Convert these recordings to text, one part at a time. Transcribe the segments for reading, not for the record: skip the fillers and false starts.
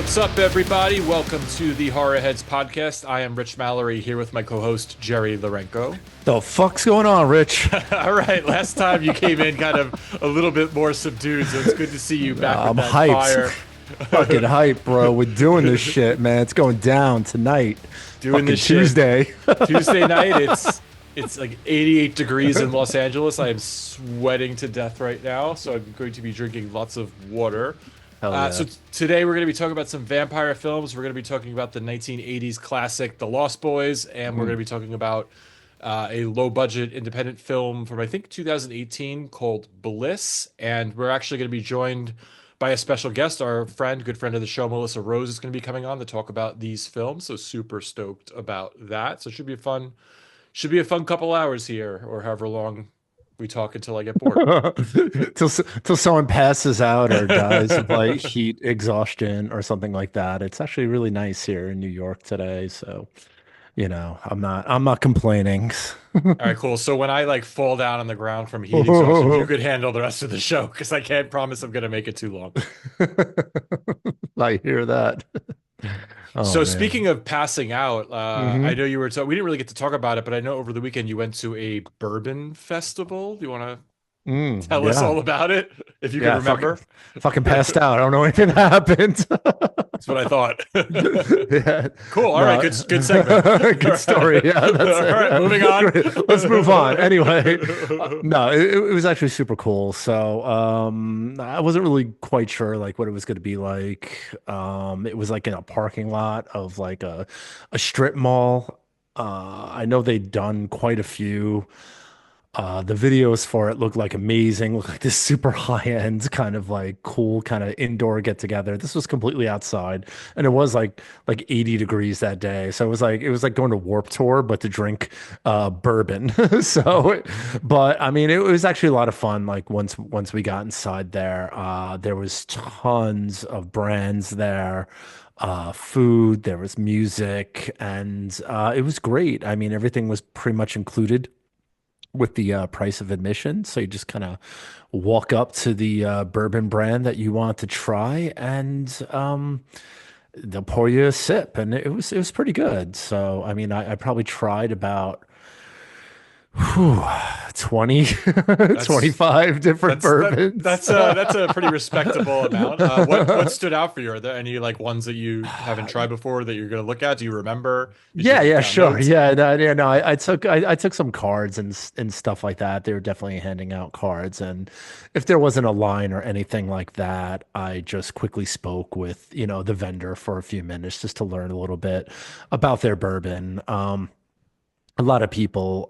What's up, everybody? Welcome to the horrorheadspodcast. I am Rich Mallery here with my co-host Jerry Lourenco. The fuck's going on, Rich? All right, last time you came in kind of a little bit more subdued, so it's good to see you back with I'm that hyped. fire. Fucking hype, bro. We're doing this shit, man. It's going down tonight. Doing Fucking this shit. Tuesday. Tuesday night, it's like 88 degrees in Los Angeles. I am sweating to death right now, so I'm going to be drinking lots of water. Hell yeah. Today we're going to be talking about some vampire films. We're going to be talking about the 1980s classic, The Lost Boys, and we're going to be talking about a low-budget independent film from, I think, 2018 called Bliss. And we're actually going to be joined by a special guest. Our friend, good friend of the show, Melissa Rose, is going to be coming on to talk about these films. So super stoked about that. So it should be a fun couple hours here, or however long we talk until I get bored. till someone passes out or dies of like heat exhaustion or something like that. It's actually really nice here in New York today, so I'm not complaining. All right, cool. So when I like fall down on the ground from heat exhaustion, you could handle the rest of the show because I can't promise I'm gonna make it too long. I hear that. Oh So man. speaking of passing out, I hmm know you were we didn't really get to talk about it, but I know over the weekend you went to a bourbon festival. Do you want to tell us Yeah. all about it if you can Yeah, fucking remember? fucking passed out. I don't know anything happened. That's what I thought. Yeah. Cool. All right. No. Good segment. All Good story. Yeah, that's right. All right. Moving on. it. Let's move on. Anyway, no, it was actually super cool. So, I wasn't really quite sure like what it was going to be like. It was like in a parking lot of like a strip mall. I know they'd done quite a few. The videos for it looked like amazing, looked like this super high end kind of like cool kind of indoor get together. This was completely outside, and it was like 80 degrees that day. So it was like going to Warp Tour, but to drink bourbon. But I mean, it was actually a lot of fun. Like once we got inside there, there was tons of brands there. Food, there was music, and it was great. I mean, everything was pretty much included with the price of admission. So you just kind of walk up to the bourbon brand that you want to try, and they'll pour you a sip, and it was pretty good. So I mean, I probably tried about whew, 20, That's 25 different That's that bourbons. that's a pretty respectable amount. What stood out for you? Are there any like ones that you haven't tried before that you're gonna look at? Do you remember? Did you Yeah, write yeah, down sure. notes? Yeah, no, yeah, no. I took some cards and stuff like that. They were definitely handing out cards, and if there wasn't a line or anything like that, I just quickly spoke with the vendor for a few minutes just to learn a little bit about their bourbon. A lot of people,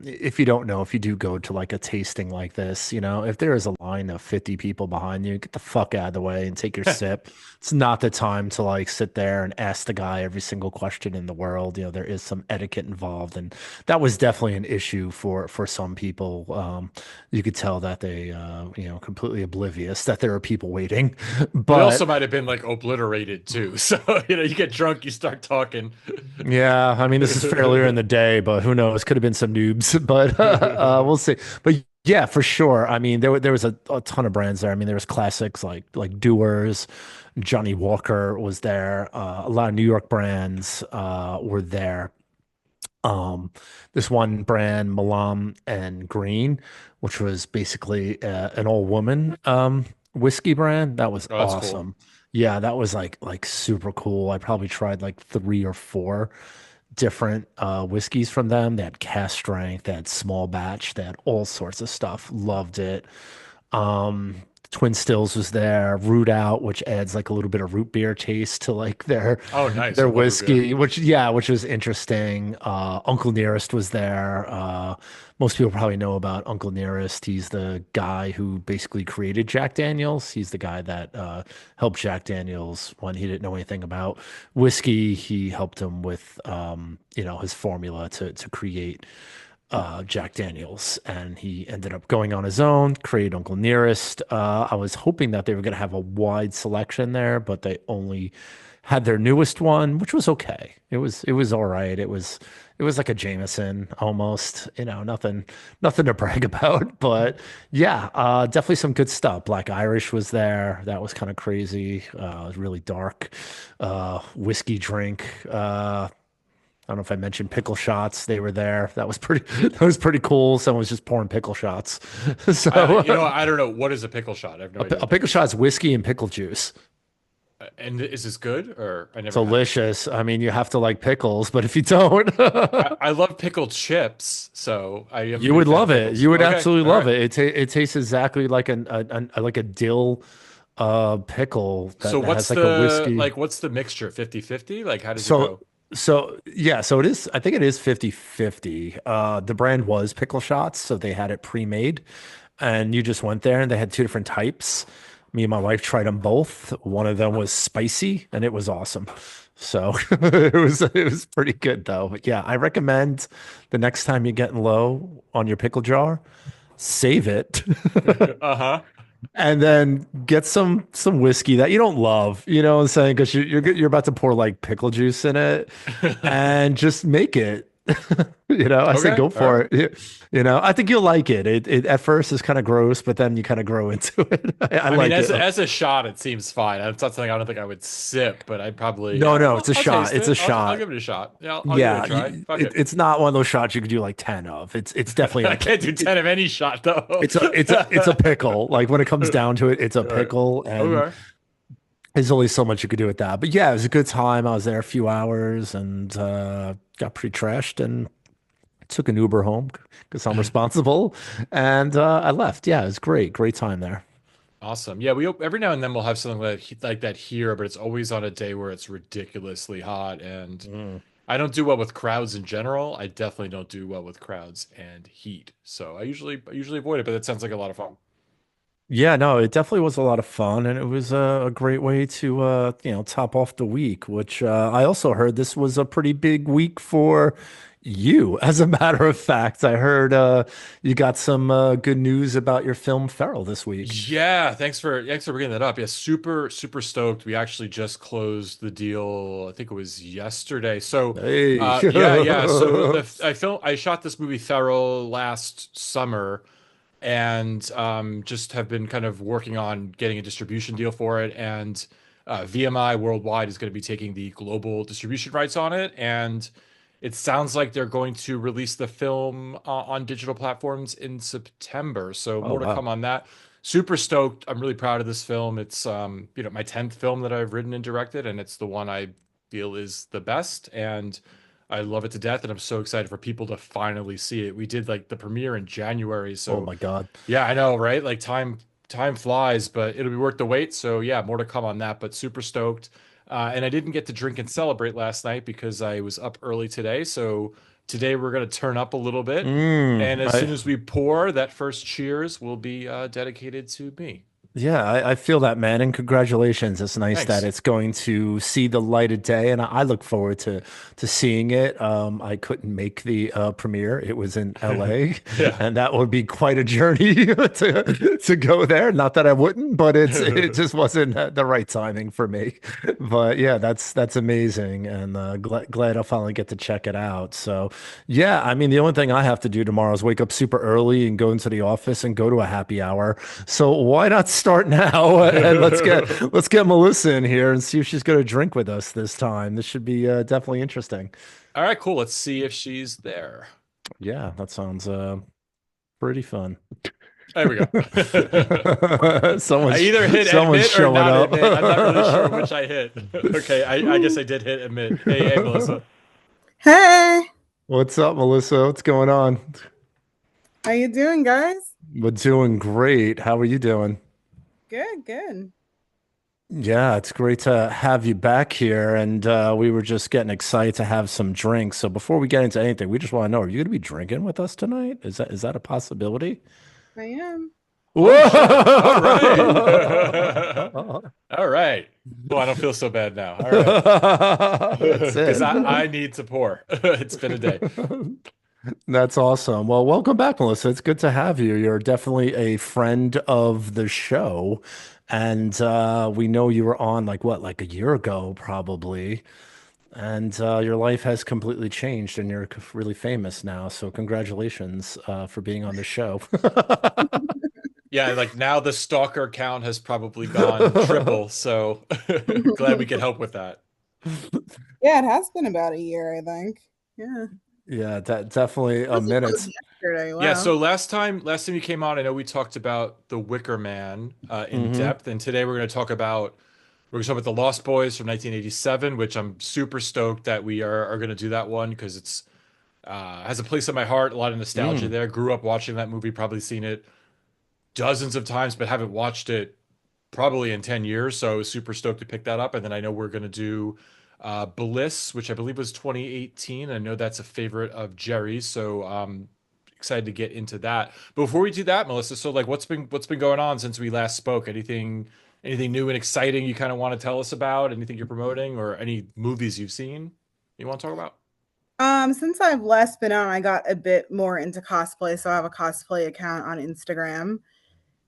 if you don't know, if you do go to like a tasting like this, if there is a line of 50 people behind you, get the fuck out of the way and take your sip. It's not the time to like sit there and ask the guy every single question in the world. There is some etiquette involved, and that was definitely an issue for some people. You could tell that they, completely oblivious that there are people waiting. But it also But might have been like obliterated too. So you get drunk, you start talking. yeah, I mean, this is fairly in the day, but who knows? Could have been some noobs, but we'll see. But yeah, for sure. I mean, there was a ton of brands there. I mean, there was classics like Doers, Johnny Walker was there. A lot of New York brands were there. Um, this one brand, Malam and Green, which was basically an all woman whiskey brand. That was Oh, that's cool. awesome. Yeah, that was like super cool. I probably tried like three or four different whiskeys from them. They had cast strength, they had small batch, they had all sorts of stuff. Loved it. Um, Twin Stills was there, Root Out, which adds like a little bit of root beer taste to like their Oh, nice. their I love root beer. whiskey, which was interesting. Uncle Nearest was there. Most people probably know about Uncle Nearest. He's the guy who basically created Jack Daniels. He's the guy that helped Jack Daniels when he didn't know anything about whiskey. He helped him with his formula to create Jack Daniels, and he ended up going on his own, create Uncle Nearest. I was hoping that they were going to have a wide selection there, but they only had their newest one, which was okay. It was all right. It was like a Jameson almost, nothing to brag about. But yeah, definitely some good stuff. Black Irish was there. That was kind of crazy. It was really dark. Whiskey drink. I don't know if I mentioned pickle shots. They were there. That was pretty. That was pretty cool. Someone was just pouring pickle shots. So I don't know what is a pickle shot. I have no idea a what that pickle shot is whiskey and pickle juice. And is this good or I never had it? Delicious. I mean, you have to like pickles, but if you don't, I love pickled chips, so I am a you big would fan of love it. pickles. You would Okay, absolutely all love right. it. It tastes exactly like like a dill pickle So that has like a whiskey. what's the mixture? 50-50? Like how does it So go? yeah, so it is, I think it is 50-50. The brand was pickle shots, so they had it pre-made, and you just went there and they had two different types. Me and my wife tried them both. One of them was spicy and it was awesome. So it was pretty good though. But yeah, I recommend the next time you're getting low on your pickle jar, save it Uh-huh. and then get some whiskey that you don't love, you know what I'm saying? Because you're about to pour like pickle juice in it, and just make it. I say Okay, go all for right. it. I think you'll like it. It at first is kind of gross, but then you kind of grow into it. I I mean, like it. as a shot, it seems fine. It's not something I don't think I would sip, but I'd probably No, no, it's a I'll shot. taste It's a it. I'll shot. give it a shot. Yeah, I'll give it a Yeah, try. Fuck it. it's not one of those shots you could do like 10 of. It's definitely I can't do 10 of any shot though. it's a pickle. Like when it comes down to it, it's a All right. pickle, and Okay. there's only so much you could do with that. But yeah, it was a good time. I was there a few hours and got pretty trashed and took an Uber home because I'm responsible. And I left. Yeah, it was great. Great time there. Awesome. Yeah, we every now and then we'll have something like that here, but it's always on a day where it's ridiculously hot, and Mm. I don't do well with crowds in general. I definitely don't do well with crowds and heat. So I usually avoid it, but it sounds like a lot of fun. Yeah, no, it definitely was a lot of fun, and it was a great way to top off the week. Which I also heard this was a pretty big week for you. As a matter of fact, I heard you got some good news about your film Feral this week. Yeah, thanks for bringing that up. Yeah, super stoked. We actually just closed the deal. I think it was yesterday. So, Hey. yeah. So I shot this movie Feral last summer, and just have been kind of working on getting a distribution deal for it. And VMI Worldwide is going to be taking the global distribution rights on it, and it sounds like they're going to release the film on digital platforms in September. So Oh more to wow. come on that. Super stoked. I'm really proud of this film. It's my 10th film that I've written and directed, and it's the one I feel is the best. And I love it to death, and I'm so excited for people to finally see it. We did like the premiere in January, Oh so my God. yeah, I know, right? Like time flies, but it'll be worth the wait. So yeah, more to come on that, but super stoked. And I didn't get to drink and celebrate last night because I was up early today. So today we're gonna turn up a little bit, and as soon I as we pour, that first cheers will be dedicated to me. Yeah, I feel that, man, and congratulations. It's nice that Thanks. it's going to see the light of day, and I look forward to seeing it. I couldn't make the premiere; it was in LA, Yeah. and that would be quite a journey to go there. Not that I wouldn't, but it just wasn't the right timing for me. But yeah, that's amazing, and glad I'll finally get to check it out. So yeah, I mean, the only thing I have to do tomorrow is wake up super early and go into the office and go to a happy hour. So why not start now and let's get Melissa in here and see if she's going to drink with us this time. This should be definitely interesting. All right, cool. Let's see if she's there. Yeah, that sounds pretty fun. There we go. I Someone's either hit someone's admit or showing not up. admit. I'm not really sure which I hit. Okay, I guess I did hit admit. Hey, Melissa. Hey, What's up, Melissa? What's going on? how you doing, guys? We're doing great. How are you doing? Good, good. Yeah, it's great to have you back here. And we were just getting excited to have some drinks. So before we get into anything, we just want to know, are you going to be drinking with us tonight? Is that a possibility? I am. Oh shit. All right. Whoa! All right. Well, I don't feel so bad now. All right. That's Because it. I need to pour. It's been a day. That's awesome. Well, welcome back, Melissa. It's good to have you. You're definitely a friend of the show. And we know you were on like what, like a year ago, probably. And your life has completely changed and you're really famous now. So congratulations for being on the show. Yeah, like now the stalker count has probably gone triple, so glad we could help with that. Yeah, it has been about a year, I think. Yeah. Yeah, definitely a Wasn't minute. yesterday. Yeah, Wow. so last time you came on, I know we talked about The Wicker Man in Hmm. depth, and today we're going to talk about the Lost Boys from 1987, which I'm super stoked that we are going to do that one because it's has a place in my heart, a lot of nostalgia Mm. there. Grew up watching that movie, probably seen it dozens of times, but haven't watched it probably in 10 years. So I was super stoked to pick that up. And then I know we're going to do Bliss, which I believe was 2018. I know that's a favorite of Jerry's. So excited to get into that. But before we do that, Melissa, so like what's been going on since we last spoke? Anything new and exciting you kind of want to tell us about? Anything you're promoting or any movies you've seen you want to talk about? Since I've last been on, I got a bit more into cosplay, so I have a cosplay account on Instagram.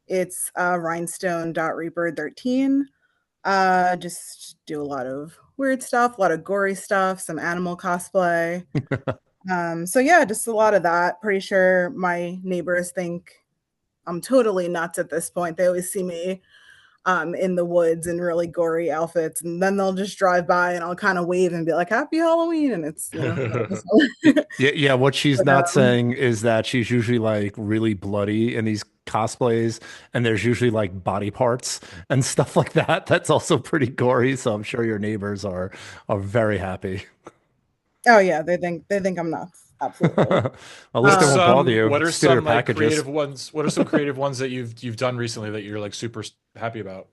It's rhinestone.reaper13. Just do a lot of weird stuff, a lot of gory stuff, some animal cosplay. So yeah, just a lot of that. Pretty sure my neighbors think I'm totally nuts at this point. They always see me in the woods in really gory outfits, and then they'll just drive by and I'll kind of wave and be like, "Happy Halloween!" And it's whatever. Yeah, yeah. What she's But, not saying is that she's usually like really bloody in these cosplays, and there's usually like body parts and stuff like that. That's also pretty gory. So I'm sure your neighbors are very happy. oh yeah, they think I'm nuts. Absolutely. At least What's they won't bother some you. what are Steal your some like packages. creative ones? What are some creative ones that you've done recently that you're like super happy about?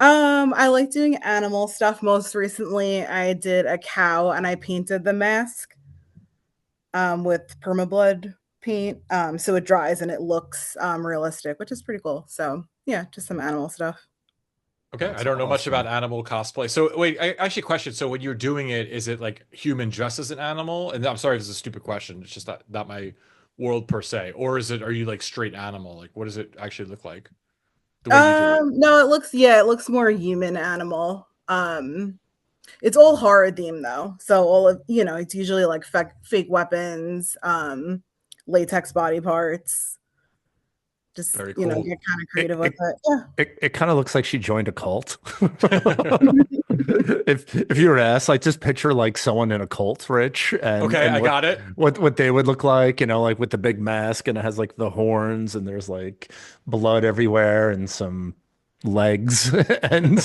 I like doing animal stuff. Most recently, I did a cow and I painted the mask with permablood paint. So it dries and it looks realistic, which is pretty cool. So yeah, just some animal stuff. Okay, I That's don't know much about awesome. animal cosplay. So wait, I actually question. So when you're doing it, is it like human dressed as an animal? And I'm sorry if it's a stupid question. It's just not my world per se. Or are you like straight animal? Like what does it actually look like? The way you do it. No, it looks more human animal. It's all horror themed though. So all of it's usually like fake weapons, latex body parts. Just Very cool. get kind of It creative with it it. it kind of looks like she joined a cult. Yeah. If you were asked, like just picture like someone in a cult, Rich, and Okay, and I what got it. what they would look like, like with the big mask and it has like the horns and there's like blood everywhere and some legs and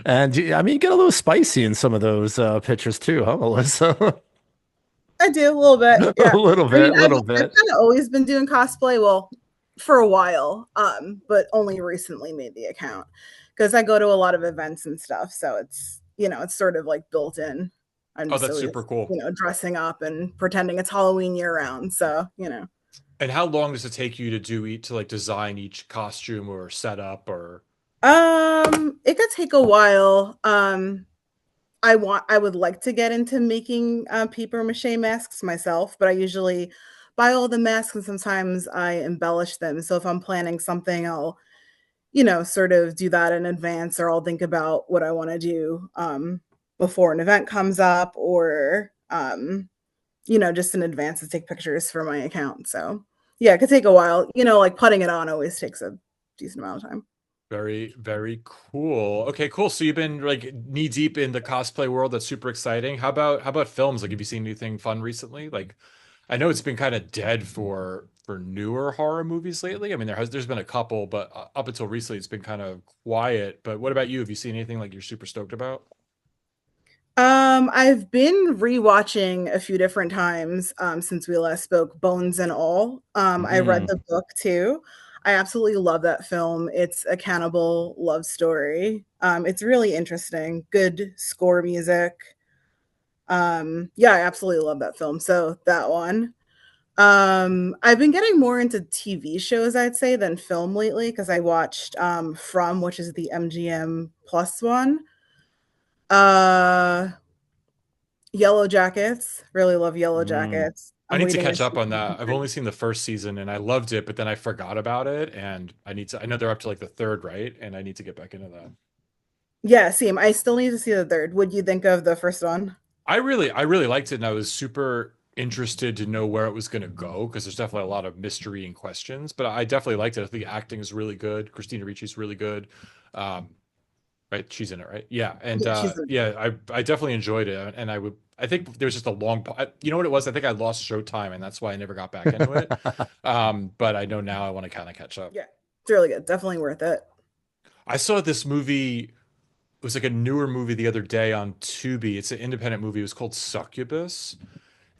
I mean you get a little spicy in some of those pictures too, huh, Melissa? I do a little bit. A Yeah. little I mean, bit, I've little I've bit. kind of always been doing cosplay. Well, for a while, but only recently made the account because I go to a lot of events and stuff. So it's sort of like built in. I'm Oh, just that's always, super cool. dressing up and pretending it's Halloween year round. So. And how long does it take you to to like design each costume or setup or It could take a while. I would like to get into making paper mache masks myself, but I usually buy all the masks and sometimes I embellish them. So if I'm planning something, I'll sort of do that in advance, or I'll think about what I want to do before an event comes up, or just in advance to take pictures for my account. So yeah, it could take a while. Like putting it on always takes a decent amount of time. very, very cool. Okay, cool. So you've been like knee deep in the cosplay world. That's super exciting. How about films? Like have you seen anything fun recently? Like I know it's been kind of dead for newer horror movies lately. I mean there's been a couple, but up until recently it's been kind of quiet. But what about you? Have you seen anything like you're super stoked about? I've been rewatching a few different times since we last spoke, Bones and All. I read Mm. the book too. I absolutely love that film. It's a cannibal love story. It's really interesting. Good score music. Yeah, I absolutely love that film. So that one. I've been getting more into TV shows, I'd say, than film lately because I watched From, which is the MGM Plus one. Uh Yellow Jackets, really love Yellow Mm. Jackets. I I'm need to waiting. catch up on that. I've only seen the first season and I loved it, but then I forgot about it, and I know they're up to like the third, right? And I need to get back into that. Yeah, same. I still need to see the third. What do you think of the first one? I really liked it, and I was super interested to know where it was going to go because there's definitely a lot of mystery and questions. But I definitely liked it. I think the acting is really good. Christina Ricci's really good. Um, right, she's in it, right? Yeah, and Yeah, she's yeah, I definitely enjoyed it, and I think there was just a long. You know what it was? I think I lost Showtime, and that's why I never got back into it. But I know now I want to kind of catch up. yeah, it's really good. Definitely worth it. I saw this movie. It was like a newer movie the other day on Tubi. It's an independent movie. It was called Succubus,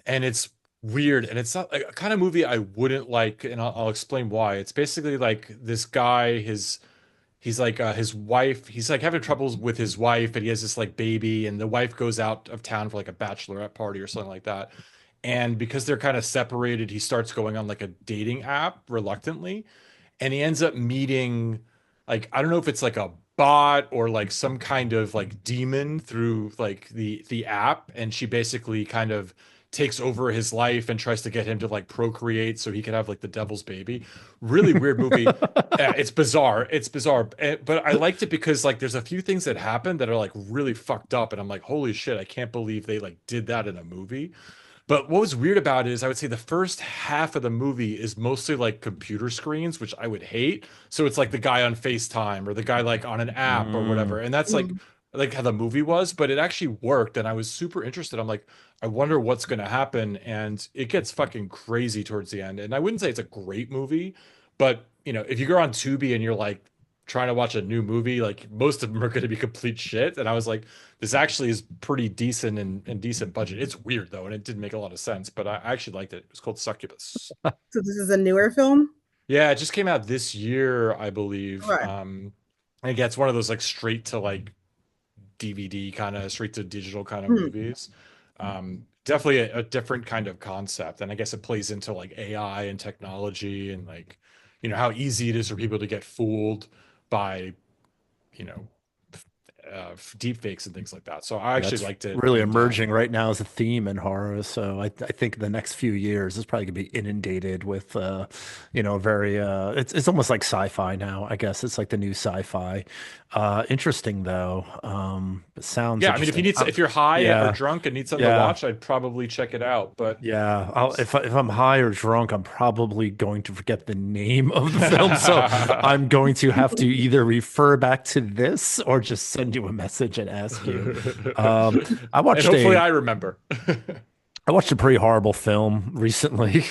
and it's weird, and it's not like a kind of movie I wouldn't like, and I'll explain why. It's basically like this guy, he's like his wife, he's like having troubles with his wife, and he has this like baby, and the wife goes out of town for like a bachelorette party or something like that. And because they're kind of separated, he starts going on like a dating app reluctantly, and he ends up meeting, like, I don't know if it's like a bot or like some kind of like demon through like the app, and she basically kind of takes over his life and tries to get him to like procreate so he can have like the devil's baby. Really weird movie. It's bizarre. It's bizarre. But I liked it because like there's a few things that happen that are like really fucked up, and I'm like, holy shit, I can't believe they like did that in a movie. But what was weird about it is I would say the first half of the movie is mostly like computer screens, which I would hate. So it's like the guy on FaceTime or the guy like on an app or Mm. whatever. And that's Mm. like how the movie was, but it actually worked and I was super interested. I'm like, I wonder what's going to happen, and it gets fucking crazy towards the end. And I wouldn't say it's a great movie, but you know, if you go on Tubi and you're like trying to watch a new movie, like most of them are going to be complete shit. And I was like, this actually is pretty decent and decent budget. It's weird though, and it didn't make a lot of sense, but I actually liked it. It was called Succubus. So this is a newer film? Yeah, it just came out this year, I believe. Okay. And again, it's one of those like straight to like DVD kind of straight to digital kind of Hmm. movies. Definitely a different kind of concept, and I guess it plays into like AI and technology and like how easy it is for people to get fooled by you know deep fakes and things like that. So I actually That's liked it, really and emerging right now as a theme in horror. So I think the next few years is probably gonna be inundated with, very, it's almost like sci-fi now. I guess it's like the new sci-fi. Interesting though. It sounds yeah, I mean, interesting. if you're high or Yeah, drunk and need something to yeah. watch, I'd probably check it out. But Yeah, it's if I'm high or drunk, I'm probably going to forget the name of the film. So I'm going to have to either refer back to this or just send you a message and ask you. I and watched hopefully a I remember. I watched a pretty horrible film recently,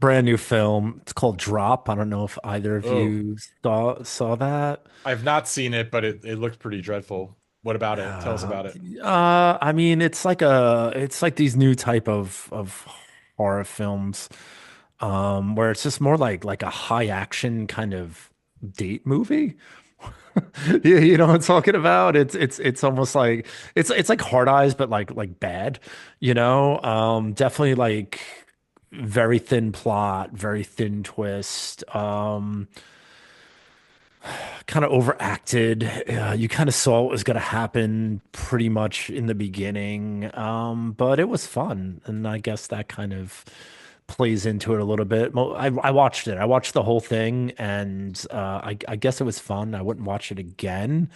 brand new film. It's called Drop. I don't know if either of Oh, you saw that. I've not seen it, but it looked pretty dreadful. What about it? Tell us Uh, about it. I mean, it's like these new type of horror films, where it's just more like a high action kind of date movie. You know what I'm talking about? It's almost like it's like Hard Eyes, but like bad, you know? Definitely like very thin plot, very thin twist. Kind of overacted. You kind of saw what was going to happen pretty much in the beginning, but it was fun, and I guess that kind of plays into it a little bit. I watched it. I watched the whole thing, and I guess it was fun. I wouldn't watch it again.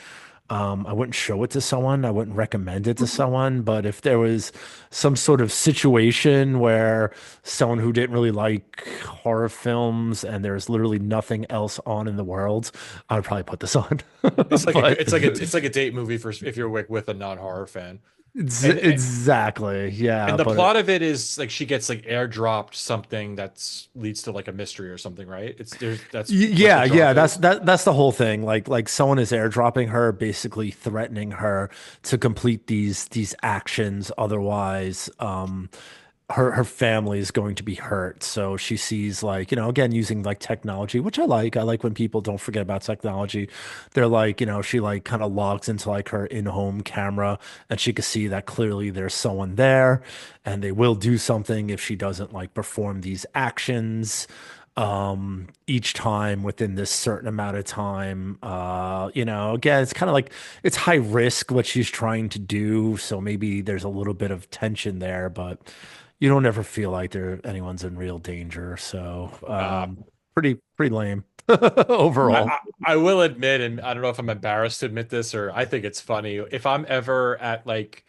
I wouldn't show it to someone. I wouldn't recommend it to someone. But if there was some sort of situation where someone who didn't really like horror films and there's literally nothing else on in the world, I would probably put this on. It's like But it's like a date movie for if you're with a non-horror fan. And exactly, yeah. and the But plot of it is like she gets like airdropped something that's leads to like a mystery or something, right? That's what the Yeah, drop yeah, is. that's the whole thing. Like someone is airdropping her, basically threatening her to complete these actions. Otherwise, her family is going to be hurt. So she sees, like, again, using like technology, which I like. I like when people don't forget about technology. They're like, she like kind of logs into like her in-home camera, and she can see that clearly there's someone there, and they will do something if she doesn't like perform these actions each time within this certain amount of time. Again, it's kind of like it's high risk what she's trying to do, so maybe there's a little bit of tension there, but you don't ever feel like anyone's in real danger. So Uh, pretty lame I, overall. I I will admit, and I don't know if I'm embarrassed to admit this or I think it's funny. If I'm ever at like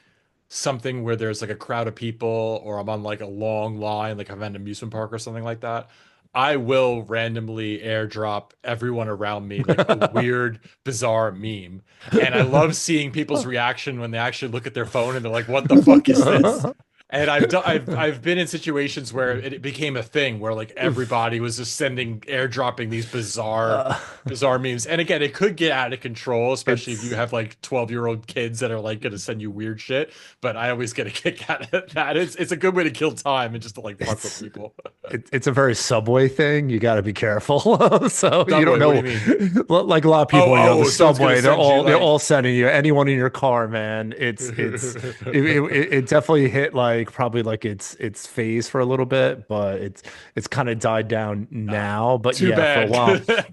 something where there's like a crowd of people or I'm on like a long line, like I'm at an amusement park or something like that, I will randomly airdrop everyone around me like a weird, bizarre meme. And I love seeing people's reaction when they actually look at their phone and they're like, "What the fuck is this?" And I've been in situations where it became a thing where like everybody was just airdropping these Uh, bizarre memes. And again, it could get out of control, especially if you it's have like 12-year-old kids that are like gonna send you weird shit. But I always get a kick out of that. It's a good way to kill time and just to like fuck with it's people. it's a very Subway thing. You got to be careful. So you don't Subway, what do know, you mean? like a lot of Oh, people, the someone's gonna Subway, send you they're like all sending you anyone in your car, man. It definitely hit like probably like its phase for a little bit, but it's kind of died down now. But too yeah, bad.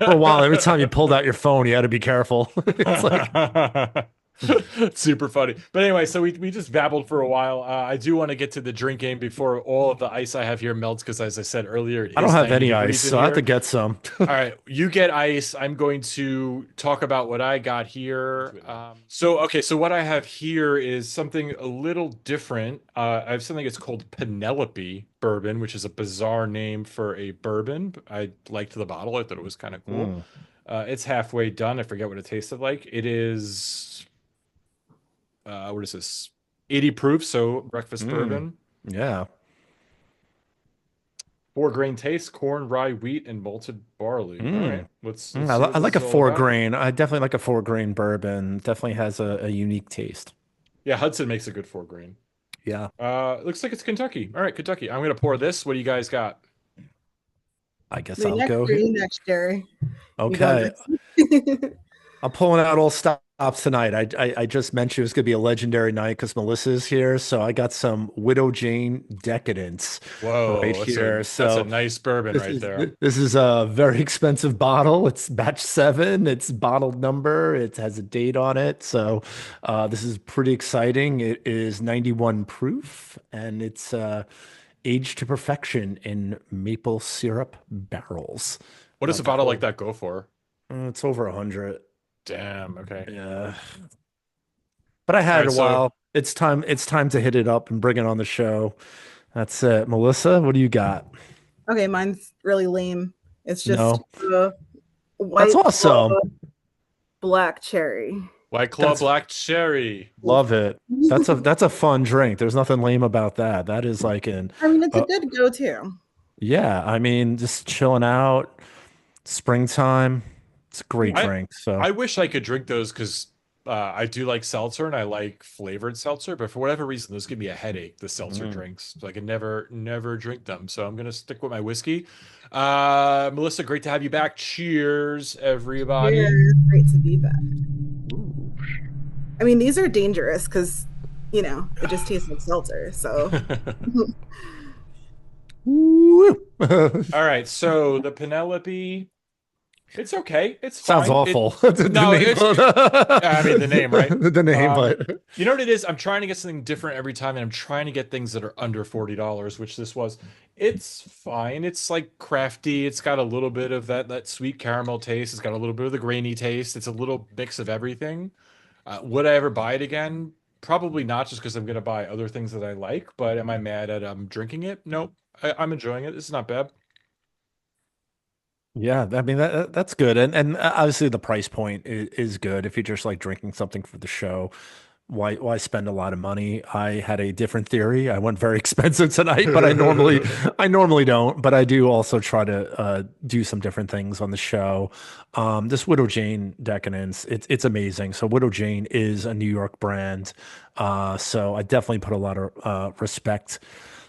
for a while, every time you pulled out your phone, you had to be careful. It's like, Super funny. But anyway, so we just babbled for a while. I do want to get to the drink game before all of the ice I have here melts, because as I said earlier, it I don't is have 90 any ice, degrees in so I have to here. get some. All right, you get ice. I'm going to talk about what I got here. So what I have here is something a little different. I have something that's called Penelope bourbon, which is a bizarre name for a bourbon. I liked the bottle. I thought it was kind of cool. Mm, It's halfway done. I forget what it tasted like. It is, what is this? 80 proof, so breakfast mm, bourbon. yeah. Four grain taste, corn, rye, wheat, and malted barley. All right, Mm. let's see what I this like a is all four about. grain. I definitely like a four grain bourbon. Definitely has a unique taste. Yeah, Hudson makes a good four grain. Yeah, Looks like it's Kentucky. All right, Kentucky. I'm gonna pour this. What do you guys got? I guess The I'll next go for here. you next, Jerry. You going Okay. first? I'm pulling out all stops tonight. I just mentioned it was going to be a legendary night because Melissa's here. So I got some Widow Jane Decadence right Whoa, here. that's a So nice bourbon this right is there. this is a very expensive bottle. It's batch 7. It's bottled number. It has a date on it. So this is pretty exciting. It is 91 proof and it's aged to perfection in maple syrup barrels. What does a Like a bottle like whole, that go for? it's over 100. Damn. Okay. Yeah. But I All had it right. a while. It's time to hit it up and bring it on the show. That's it. Melissa, what do you got? Okay, mine's really lame. It's just No. That's white awesome. claw black cherry. White Claw That's Black Cherry. love it. That's a fun drink. There's nothing lame about that. That is like an I mean, it's a uh, good go-to. yeah, I mean just chilling out, springtime. It's a great Yeah. I drink. So I wish I could drink those because I do like seltzer and I like flavored seltzer, but for whatever reason, those give me a headache, the seltzer mm. drinks. So I can never drink them. So I'm gonna stick with my whiskey. Melissa, great to have you back. Cheers, everybody. Cheers. Great to be back. Ooh. I mean, these are dangerous because, it just tastes like seltzer. So, Woo. All right, so the Penelope, it's okay. It's Sounds fine. awful. The No, name, I mean the name, right? the name, Um, but you know what it is? I'm trying to get something different every time, and I'm trying to get things that are under $40, which this was. It's fine. It's like crafty. It's got a little bit of that sweet caramel taste. It's got a little bit of the grainy taste. It's a little mix of everything. Would I ever buy it again? Probably not, just because I'm gonna buy other things that I like. But am I mad at drinking it? Nope. I'm enjoying it. It's not bad. yeah, I mean that's good, and obviously the price point is good if you're just like drinking something for the show. Why spend a lot of money? I had a different theory. I went very expensive tonight, but I normally don't, but I do also try to do some different things on the show. This Widow Jane Decadence, it's amazing. So Widow Jane is a New York brand, so I definitely put a lot of respect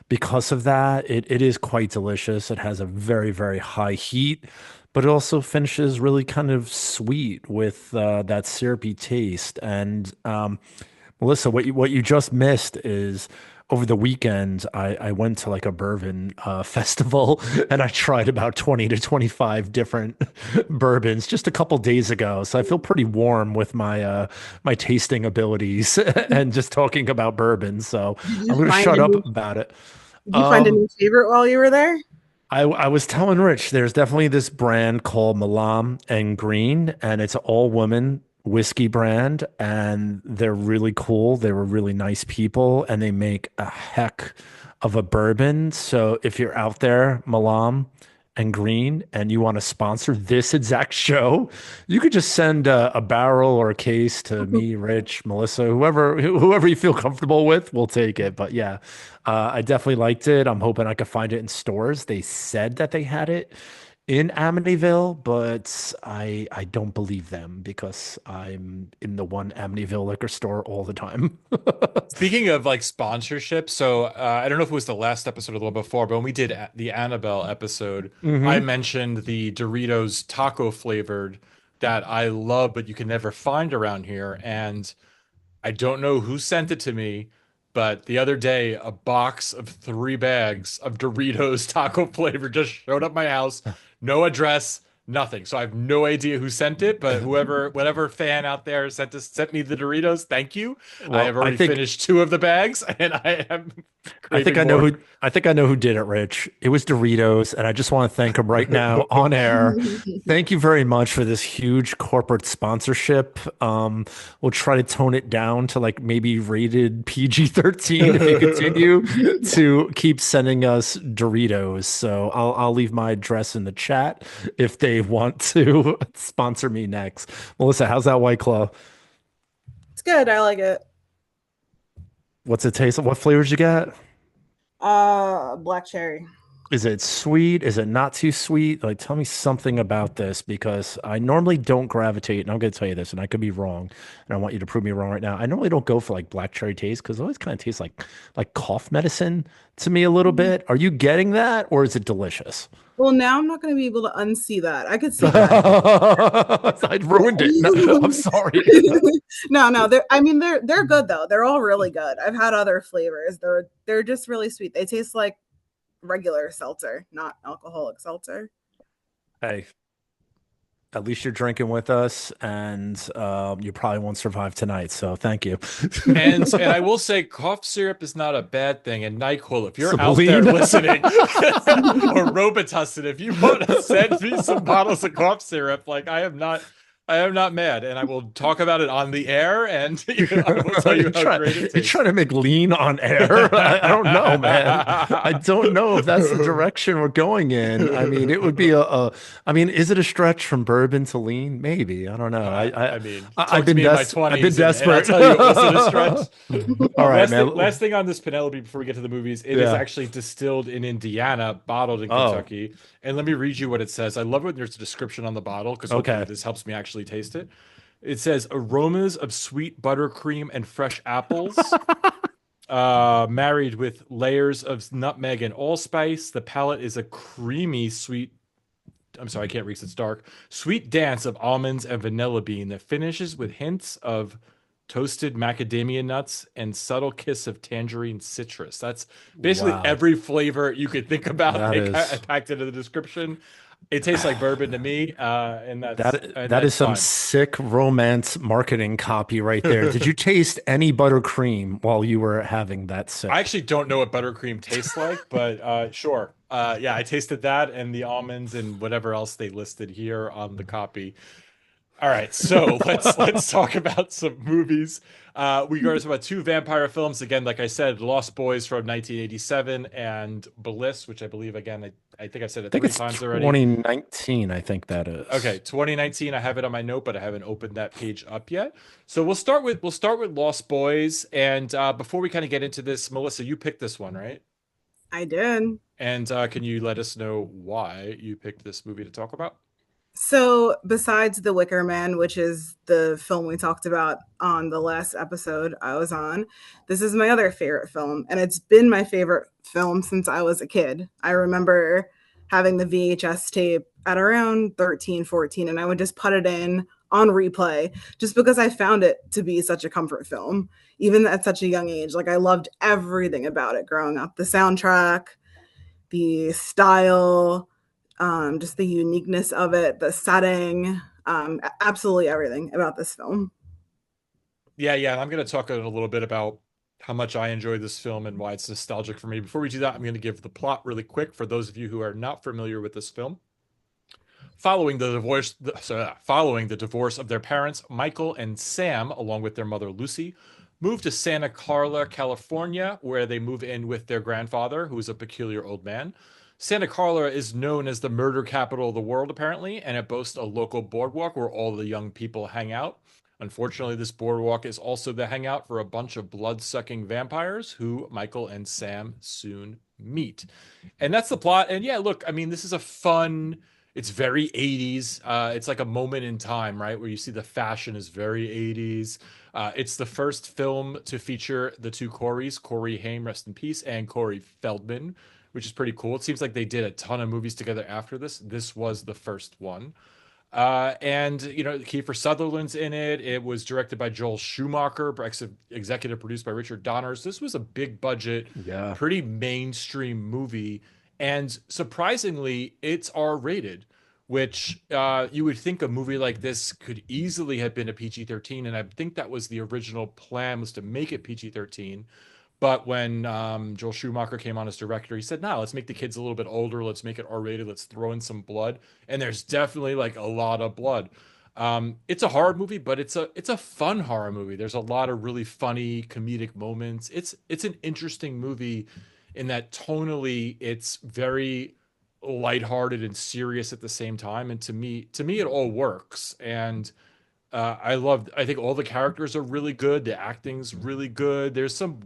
because of that. It is quite delicious. It has a very, very high heat, but it also finishes really kind of sweet with that syrupy taste. And Melissa, what you just missed is over the weekend, I went to like a bourbon festival and I tried about 20 to 25 different bourbons just a couple days ago. So I feel pretty warm with my tasting abilities and just talking about bourbon. So did you I'm going to find shut up any? about it. Did you find a new favorite while you were there? I was telling Rich, there's definitely this brand called Malam and Green, and it's an all woman whiskey brand, and they're really cool. They were really nice people, and they make a heck of a bourbon. So if you're out there, Malam and Green, and you want to sponsor this exact show, you could just send a barrel or a case to me, Rich, Melissa, whoever you feel comfortable with, we'll take it. But yeah, I definitely liked it. I'm hoping I could find it in stores. They said that they had it in Amityville, but I don't believe them because I'm in the one Amityville liquor store all the time. Speaking of like sponsorship, so I don't know if it was the last episode or the one before, but when we did the Annabelle episode, I Hmm. mentioned the Doritos taco flavored that I love, but you can never find around here. And I don't know who sent it to me, but the other day, a box of 3 bags of Doritos taco flavor just showed up my house. No address, nothing. So I have no idea who sent it, but whatever fan out there sent me the Doritos, thank you. I Well, have already finished 2 of the bags, and I am I think craving I know more. who I think I know who did it, Rich. It was Doritos, and I just want to thank him right now on air. Thank you very much for this huge corporate sponsorship. We'll try to tone it down to like maybe rated PG-13 if you continue to keep sending us Doritos. So I'll leave my address in the chat if they want to sponsor me next. Melissa, how's that White Claw? It's good. I like it. What's it taste? What flavors you got? Black cherry. Is it sweet? Is it not too sweet? Like, tell me something about this because I normally don't gravitate, and I'm going to tell you this, and I could be wrong, and I want you to prove me wrong right now. I normally don't go for like black cherry taste because it always kind of tastes like cough medicine to me a little bit. Are you getting that, or is it delicious? Well, now I'm not going to be able to unsee that. I could see that. I ruined it. No, I'm sorry. No, they're good though. They're all really good. I've had other flavors. They're just really sweet. They taste like regular seltzer, not alcoholic seltzer. Hey, at least you're drinking with us, and you probably won't survive tonight. So thank you. And I will say, cough syrup is not a bad thing. And NyQuil, if you're out there Sibylline. listening, or Robitussin, if you want to send me some bottles of cough syrup, like I am not mad, and I will talk about it on the air, and I will tell you how great it You're tastes. trying to make lean on air. I don't know, man. I don't know if that's the direction we're going in. I mean, it would be I mean, is it a stretch from bourbon to lean? Maybe. I don't know. I mean, I've talk to been me in my I've been 20s, and I'll desperate. tell you, was it a stretch? All right, man. Last thing on this Penelope before we get to the movies, it is Yeah. actually distilled in Indiana, bottled in Oh, Kentucky. And let me read you what it says. I love when there's a description on the bottle because hopefully okay. this helps me actually taste it. It says aromas of sweet buttercream and fresh apples, married with layers of nutmeg and allspice. The palate is a creamy, sweet. I'm sorry, I can't read 'cause it's dark. Sweet dance of almonds and vanilla bean that finishes with hints of toasted macadamia nuts and subtle kiss of tangerine citrus. That's basically Wow. every flavor you could think about That is packed into the description. It tastes like bourbon to me, and that is that's some fine. sick romance marketing copy right there. Did you taste any buttercream while you were having that I sip? actually don't know what buttercream tastes like, but sure. Yeah, I tasted that and the almonds and whatever else they listed here on the copy. All right, so let's talk about some movies. We got about 2 vampire films again. Like I said, Lost Boys from 1987 and Bliss, which I believe again I think I've said I it think three it's times already. 2019, I think that Okay, is. 2019. I have it on my note, but I haven't opened that page up yet. So we'll start with Lost Boys. And before we kind of get into this, Melissa, you picked this one, right? I did. And can you let us know why you picked this movie to talk about? So, besides The Wicker Man, which is the film we talked about on the last episode I was on, this is my other favorite film. And it's been my favorite film since I was a kid. I remember having the VHS tape at around 13, 14, and I would just put it in on replay just because I found it to be such a comfort film, even at such a young age. Like, I loved everything about it growing up, the soundtrack, the style, just the uniqueness of it, the setting, absolutely everything about this film. Yeah, yeah. And I'm going to talk a little bit about how much I enjoy this film and why it's nostalgic for me. Before we do that, I'm going to give the plot really quick for those of you who are not familiar with this film. Following the divorce of their parents, Michael and Sam, along with their mother Lucy, move to Santa Carla, California, where they move in with their grandfather, who is a peculiar old man. Santa Carla is known as the murder capital of the world, apparently, and it boasts a local boardwalk where all the young people hang out. Unfortunately, this boardwalk is also the hangout for a bunch of blood-sucking vampires who Michael and Sam soon meet. And that's the plot. And yeah, look, I mean, this is a fun, it's very 80s. It's like a moment in time, right? Where you see the fashion is very 80s. It's the first film to feature the two Coreys, Corey Haim, rest in peace, and Corey Feldman, which is pretty cool. It seems like they did a ton of movies together after this. This was the first one. And you know, Kiefer Sutherland's in it. It was directed by Joel Schumacher, executive produced by Richard Donner. This was a big budget, Yeah. pretty mainstream movie, and surprisingly, it's R-rated, which you would think a movie like this could easily have been a PG-13, and I think that was the original plan, was to make it PG-13. But when Joel Schumacher came on as director, he said, "No, let's make the kids a little bit older. Let's make it R-rated. Let's throw in some blood." And there's definitely like a lot of blood. It's a horror movie, but it's a fun horror movie. There's a lot of really funny comedic moments. It's an interesting movie in that tonally it's very lighthearted and serious at the same time. And to me, it all works. And I think all the characters are really good. The acting's really good. There's some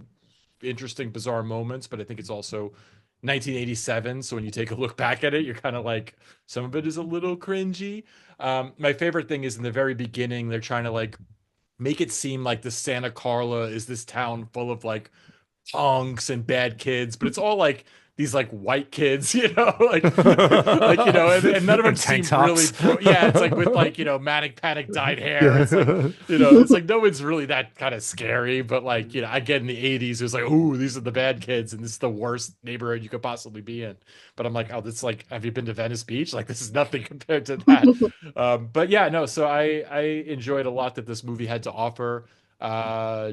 interesting, bizarre moments, but I think it's also 1987. So when you take a look back at it, you're kind of like, some of it is a little cringy. My favorite thing is in the very beginning, they're trying to like make it seem like the Santa Carla is this town full of like punks and bad kids, but it's all like these like white kids, you know, like you know, and none of them seem really yeah, it's like with like, you know, manic panic dyed hair. It's like, you know, it's like no one's really that kind of scary, but like, you know, again in the 80s it was like, oh, these are the bad kids and this is the worst neighborhood you could possibly be in. But I'm like, oh, that's like, have you been to Venice Beach? Like this is nothing compared to that. But yeah, no, so I enjoyed a lot that this movie had to offer.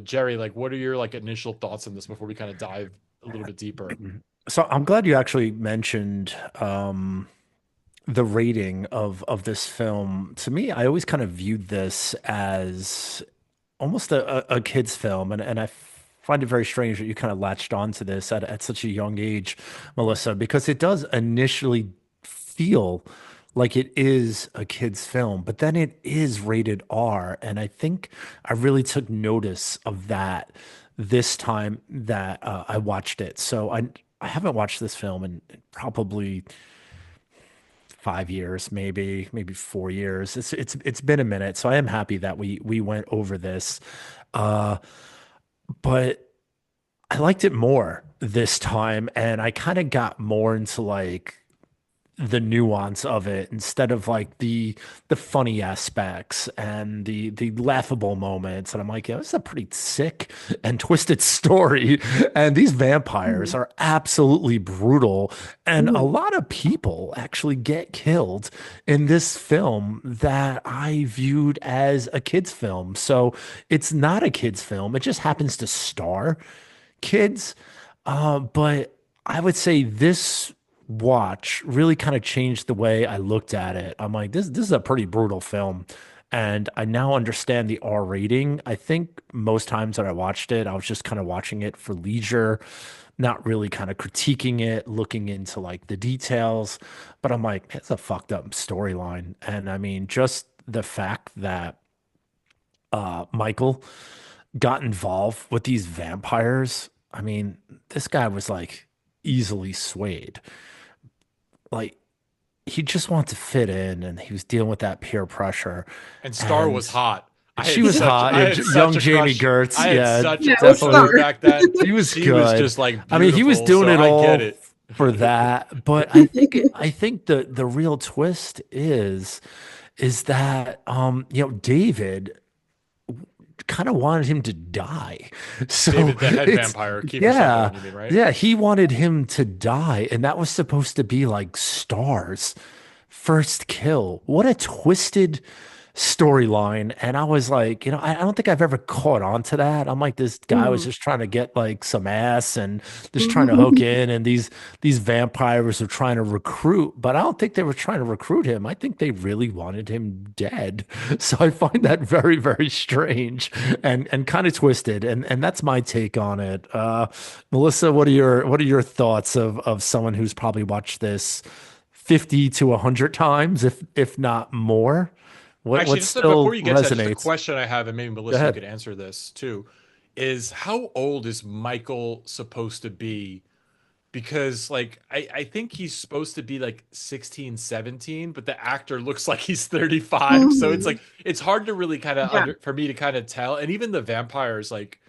Jerry, like what are your like initial thoughts on this before we kind of dive a little bit deeper? So I'm glad you actually mentioned the rating of this film. To me, I always kind of viewed this as almost a kid's film, and I find it very strange that you kind of latched onto this at such a young age, Melissa, because it does initially feel like it is a kid's film, but then it is rated R, and I think I really took notice of that this time that I watched it. So I haven't watched this film in probably 5 years, maybe 4 years. It's been a minute, so I am happy that we went over this. Uh, but I liked it more this time, and I kind of got more into like the nuance of it instead of like the funny aspects and the laughable moments. And I'm like, yeah, this is a pretty sick and twisted story, and these vampires are absolutely brutal, and a lot of people actually get killed in this film that I viewed as a kids film. So it's not a kids film, it just happens to star kids. But I would say this watch really kind of changed the way I looked at it. I'm like, this is a pretty brutal film. And I now understand the R rating. I think most times that I watched it, I was just kind of watching it for leisure, not really kind of critiquing it, looking into like the details. But I'm like, it's a fucked up storyline. And I mean, just the fact that Michael got involved with these vampires. I mean, this guy was like easily swayed. Like he just wanted to fit in, and he was dealing with that peer pressure. And Star And was hot. she was hot. I had Young such a Jamie crush. Gertz. I had Yeah, such a Yeah, crush Star. on her back then. he was She good. was just like I mean, he was beautiful, doing so it I all get it. for that. But I think the real twist is that you know, David kind of wanted him to die. So David, the head it's- vampire. Kiefer yeah, Sutherland, you mean, right? yeah, he wanted him to die, and that was supposed to be like Star's first kill. What a twisted storyline. And I was like, I don't think I've ever caught on to that. I'm like, this guy was Mhm. just trying to get like some ass and just trying to hook in, and these vampires are trying to recruit, but I don't think they were trying to recruit him. I think they really wanted him dead. So I find that very, very strange and kind of twisted. And that's my take on it. Melissa, what are your thoughts of someone who's probably watched this 50 to 100 times, if not more? What Actually, before still you get to that, just a resonates? question I have, and maybe Go Melissa, you ahead. could answer this too, is how old is Michael supposed to be? Because like I think he's supposed to be like 16, 17, but the actor looks like he's 35. So it's Mhm. like it's hard to really kind of Yeah. under for me to kind of tell. And even the vampires like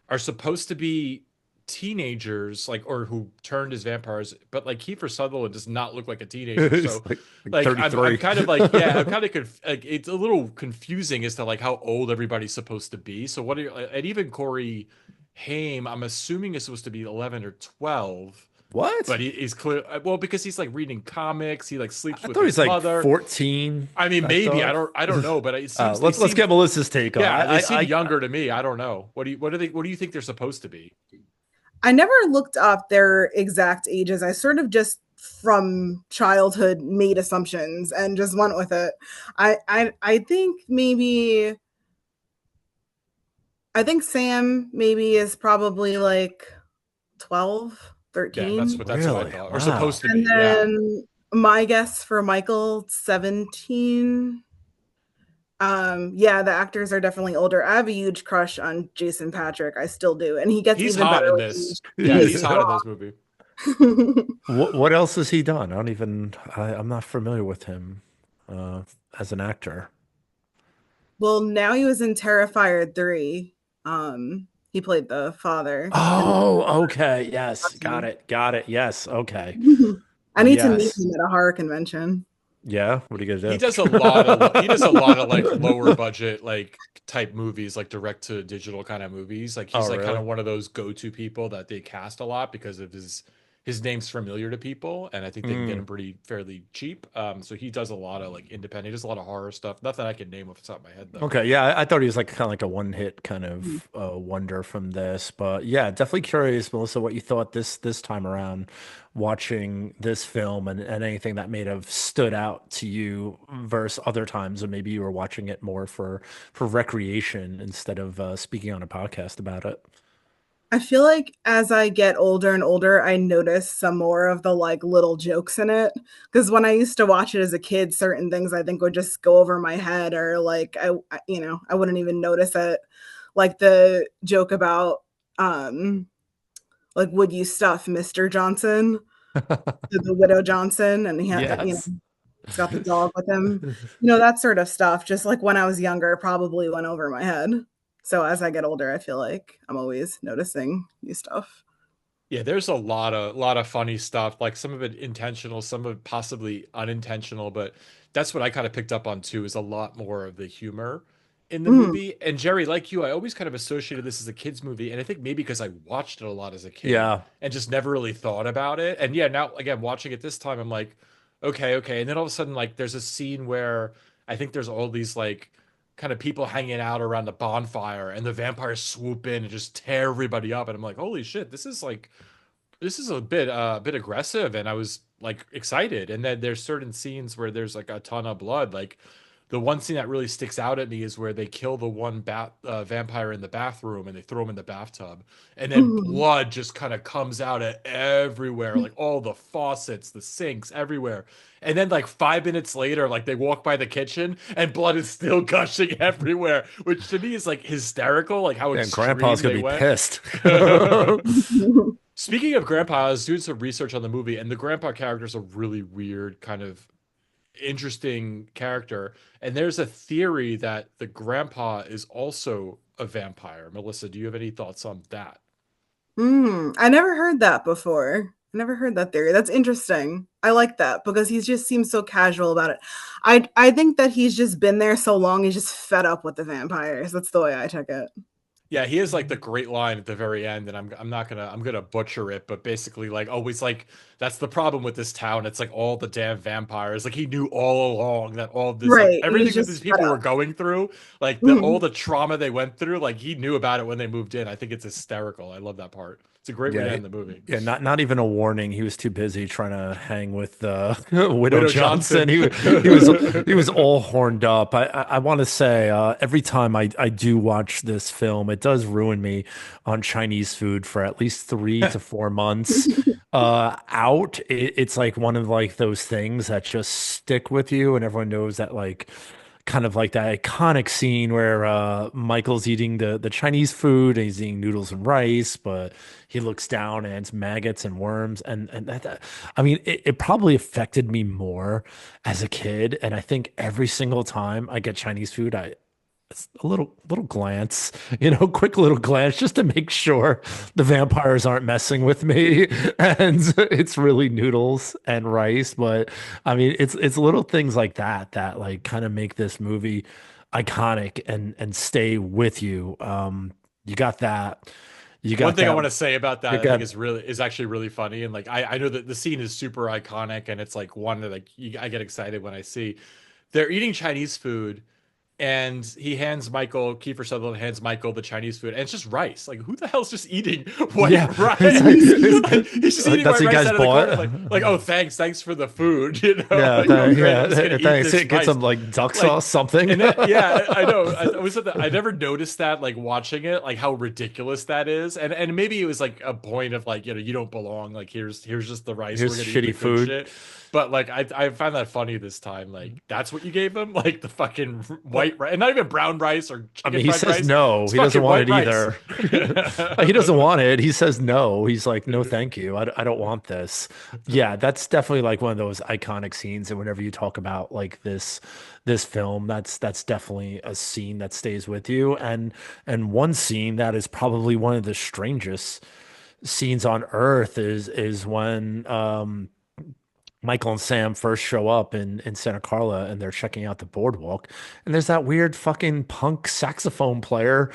are supposed to be teenagers, like or who turned as vampires, but like Kiefer Sutherland does not look like a teenager. He's So like like I'm 33. kind of like, yeah, I'm kind of like it's a little confusing as to like how old everybody's supposed to be. So what are you, and even Corey Haim, I'm assuming is supposed to be 11 or 12, What? but he's clear, well, because he's like reading comics, he like sleeps I with thought his he's like mother. 14. I mean, I maybe thought. I don't know, but it seems they Let's seem, get Melissa's take on. yeah, they seem I younger to me. I don't know. What do you think they're supposed to be? I never looked up their exact ages. I sort of just from childhood made assumptions and just went with it. I think maybe I think Sam maybe is probably like 12, Yeah, 13. that's what I really, thought, or supposed wow. to And be. Yeah. then my guess for Michael, 17. Yeah, the actors are definitely older. I have a huge crush on Jason Patrick. I still do. And he gets He's even hot better in with this. age. He Yeah, is he's hot so in this movie. hot. What else has he done? I'm not familiar with him uh, as an actor. Well, now he was in Terrifier 3. He played the father. And Oh, okay. Yes, got it. Got it. Yes. Okay. I need to meet Yes. him at a horror convention. Yeah. What are you He gonna does a lot do? of he does a lot of like lower budget like type movies, like direct to digital kind of movies. Like Oh, he's like kind really? of one of those go-to people that they cast a lot because of his name's familiar to people, and I think they can get Mm. him pretty fairly cheap. So he does a lot of like independent, he does a lot of horror stuff. Nothing I can name off the top of my head though. Okay, yeah, I thought he was like kind of like a one-hit kind of wonder from this, but yeah, definitely curious, Melissa, what you thought this time around watching this film, and anything that may have stood out to you versus other times, or maybe you were watching it more for recreation instead of speaking on a podcast about it. I feel like as I get older and older, I notice some more of the like little jokes in it. Because when I used to watch it as a kid, certain things I think would just go over my head, or like I wouldn't even notice it. Like the joke about like would you stuff Mr. Johnson, the widow Johnson, and he had Yes. he's got the dog with him. That sort of stuff. Just like when I was younger, probably went over my head. So as I get older, I feel like I'm always noticing new stuff. Yeah, there's a lot of funny stuff, like some of it intentional, some of it possibly unintentional, but that's what I kind of picked up on too, is a lot more of the humor in the Mhm. movie. And Jerry, like you, I always kind of associated this as a kids movie, and I think maybe because I watched it a lot as a kid Yeah. and just never really thought about it. And yeah, now again watching it this time, I'm like, okay, okay. And then all of a sudden, like there's a scene where I think there's all these like kind of people hanging out around the bonfire and the vampires swoop in and just tear everybody up. And I'm like, holy shit, this is a bit aggressive, and I was like excited. And then there's certain scenes where there's like a ton of blood. Like the one scene that really sticks out at me is where they kill the one vampire in the bathroom and they throw him in the bathtub, and then Mhm. blood just kind of comes out at everywhere, like all the faucets, the sinks, everywhere. And then like 5 minutes later, like they walk by the kitchen and blood is still gushing everywhere, which to me is like hysterical, like how And Grandpa's extreme gonna they be went. pissed. Speaking of grandpa, I was doing some research on the movie, and the grandpa character is a really weird, kind of interesting character. And there's a theory that the grandpa is also a vampire. Melissa, do you have any thoughts on that? I never heard that before. I never heard that theory. That's interesting. I like that because he just seems so casual about it. I think that he's just been there so long, he's just fed up with the vampires. That's the way I took it. Yeah, he has like the great line at the very end, and I'm gonna butcher it, but basically like always like that's the problem with this town. It's like all the damn vampires. Like he knew all along that all of this like Right. He's everything that these just fed people were up. going through, like the all Mhm. the trauma they went through, like he knew about it when they moved in. I think it's hysterical. I love that part. It's a great way to Yeah, end the movie. yeah, not even a warning. He was too busy trying to hang with Widow Widow Johnson. Johnson. He was all horned up. I want to say every time I do watch this film, it does ruin me on Chinese food for at least 3 to 4 months. Out, it's like one of like those things that just stick with you, and everyone knows that like kind of like that iconic scene where Michael's eating the Chinese food and he's eating noodles and rice, but he looks down and it's maggots and worms and I mean it probably affected me more as a kid. And I think every single time I get Chinese food, I it's a little glance, quick little glance just to make sure the vampires aren't messing with me. And it's really noodles and rice. But I mean, it's little things like that like kind of make this movie iconic and stay with you. You got that. You One got thing I that. want to say about that, You I think got is actually really funny, and like I know that the scene is super iconic, and it's like one that like I get excited when I see they're eating Chinese food, and Kiefer Sutherland hands Michael the Chinese food, and it's just rice. Like, who the hell's just eating white yeah. rice? It's Like, he's just like, eating that's white what you rice guys out of the corner. bought. Oh, thanks for the food. You know, Yeah, like, oh, great, I'm just yeah. gonna eat Thanks. this Get rice. some like duck Like, sauce, something. and then, yeah, I know. I never noticed that, like watching it, like how ridiculous that is, and maybe it was like a point of like you don't belong. Like here's just the rice. We're Here's gonna eat the shitty good food. shit. But like I find that funny this time. Like that's what you gave him, like the fucking Well, white rice, and not even brown rice or I chicken mean, he fried says rice. no. It's He doesn't fucking want white it rice. either. He doesn't want it. He says no. He's like, no, thank you. I don't want this. Yeah, that's definitely like one of those iconic scenes. And whenever you talk about like this film, that's definitely a scene that stays with you. And one scene that is probably one of the strangest scenes on earth is when Michael and Sam first show up in Santa Carla and they're checking out the boardwalk. And there's that weird fucking punk saxophone player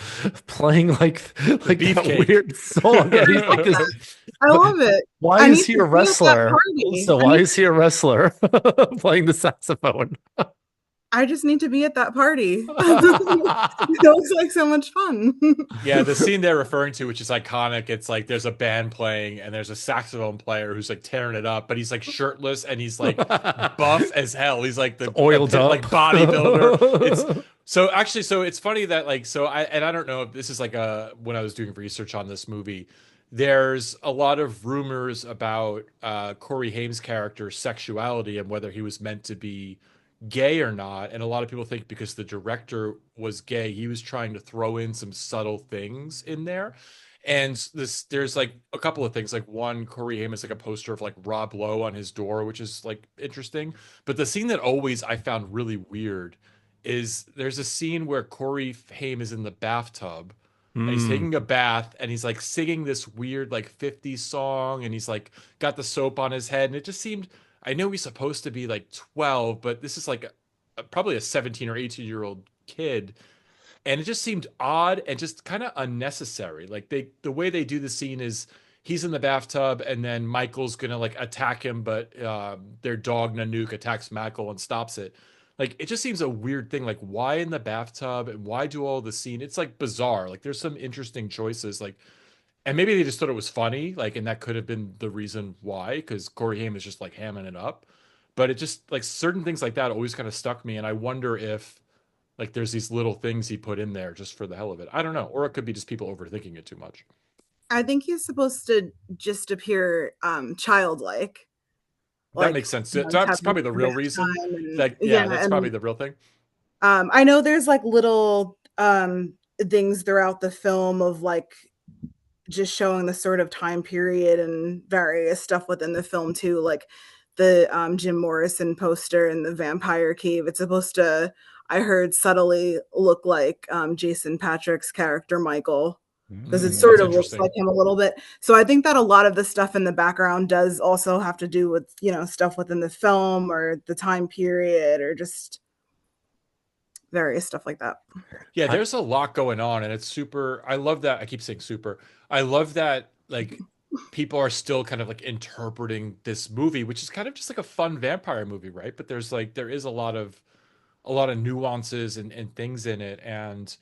playing The like that beefcake. weird song. And he's like this, I love it. why I is need he to a be at that wrestler? party. So why is he a wrestler playing the saxophone? I just need to be at that party. It looks like so much fun. Yeah, the scene they're referring to, which is iconic, it's like there's a band playing and there's a saxophone player who's like tearing it up, but he's like shirtless and he's like buff as hell. He's like Oiled like up. bodybuilder. It's so actually so it's funny that like I don't know if this is like when I was doing research on this movie, there's a lot of rumors about Corey Haim's character's sexuality and whether he was meant to be gay or not. And a lot of people think because the director was gay, he was trying to throw in some subtle things in there. And there's like a couple of things. Like one, Corey Haim is like a poster of like Rob Lowe on his door, which is like interesting. But the scene that always I found really weird is there's a scene where Corey Haim is in the bathtub and he's Mm. taking a bath and he's like singing this weird like 50s song and he's like got the soap on his head and it just seemed I know he's supposed to be like 12, but this is like probably a 17 or 18-year-old kid. And it just seemed odd and just kind of unnecessary. Like the way they do the scene is he's in the bathtub and then Michael's gonna like attack him, but their dog Nanook attacks Michael and stops it. Like it just seems a weird thing. Like why in the bathtub and why do all the scene? It's like bizarre. Like there's some interesting choices. Like and maybe they just thought it was funny, like, and that could have been the reason why, because Corey Haim is just like hamming it up. But it just like certain things like that always kind of stuck me, and I wonder if like there's these little things he put in there just for the hell of it. I don't know, or it could be just people overthinking it too much. I think he's supposed to just appear childlike, That like makes sense. he's That's having probably the a real bad reason. time and Like, yeah, yeah, that's probably and the real thing. I know there's like little things throughout the film of like just showing the sort of time period and various stuff within the film too, like the Jim Morrison poster in the vampire cave. It's supposed to, I heard, subtly look like Jason Patrick's character Michael, because it sort That's of looks interesting. like him a little bit. So I think that a lot of the stuff in the background does also have to do with stuff within the film or the time period or just various stuff like that. Yeah, I, there's a lot going on, and it's super. I love that. I keep saying super. I love that, like, people are still kind of like interpreting this movie, which is kind of just like a fun vampire movie, right? But there is a lot of nuances and things in it, and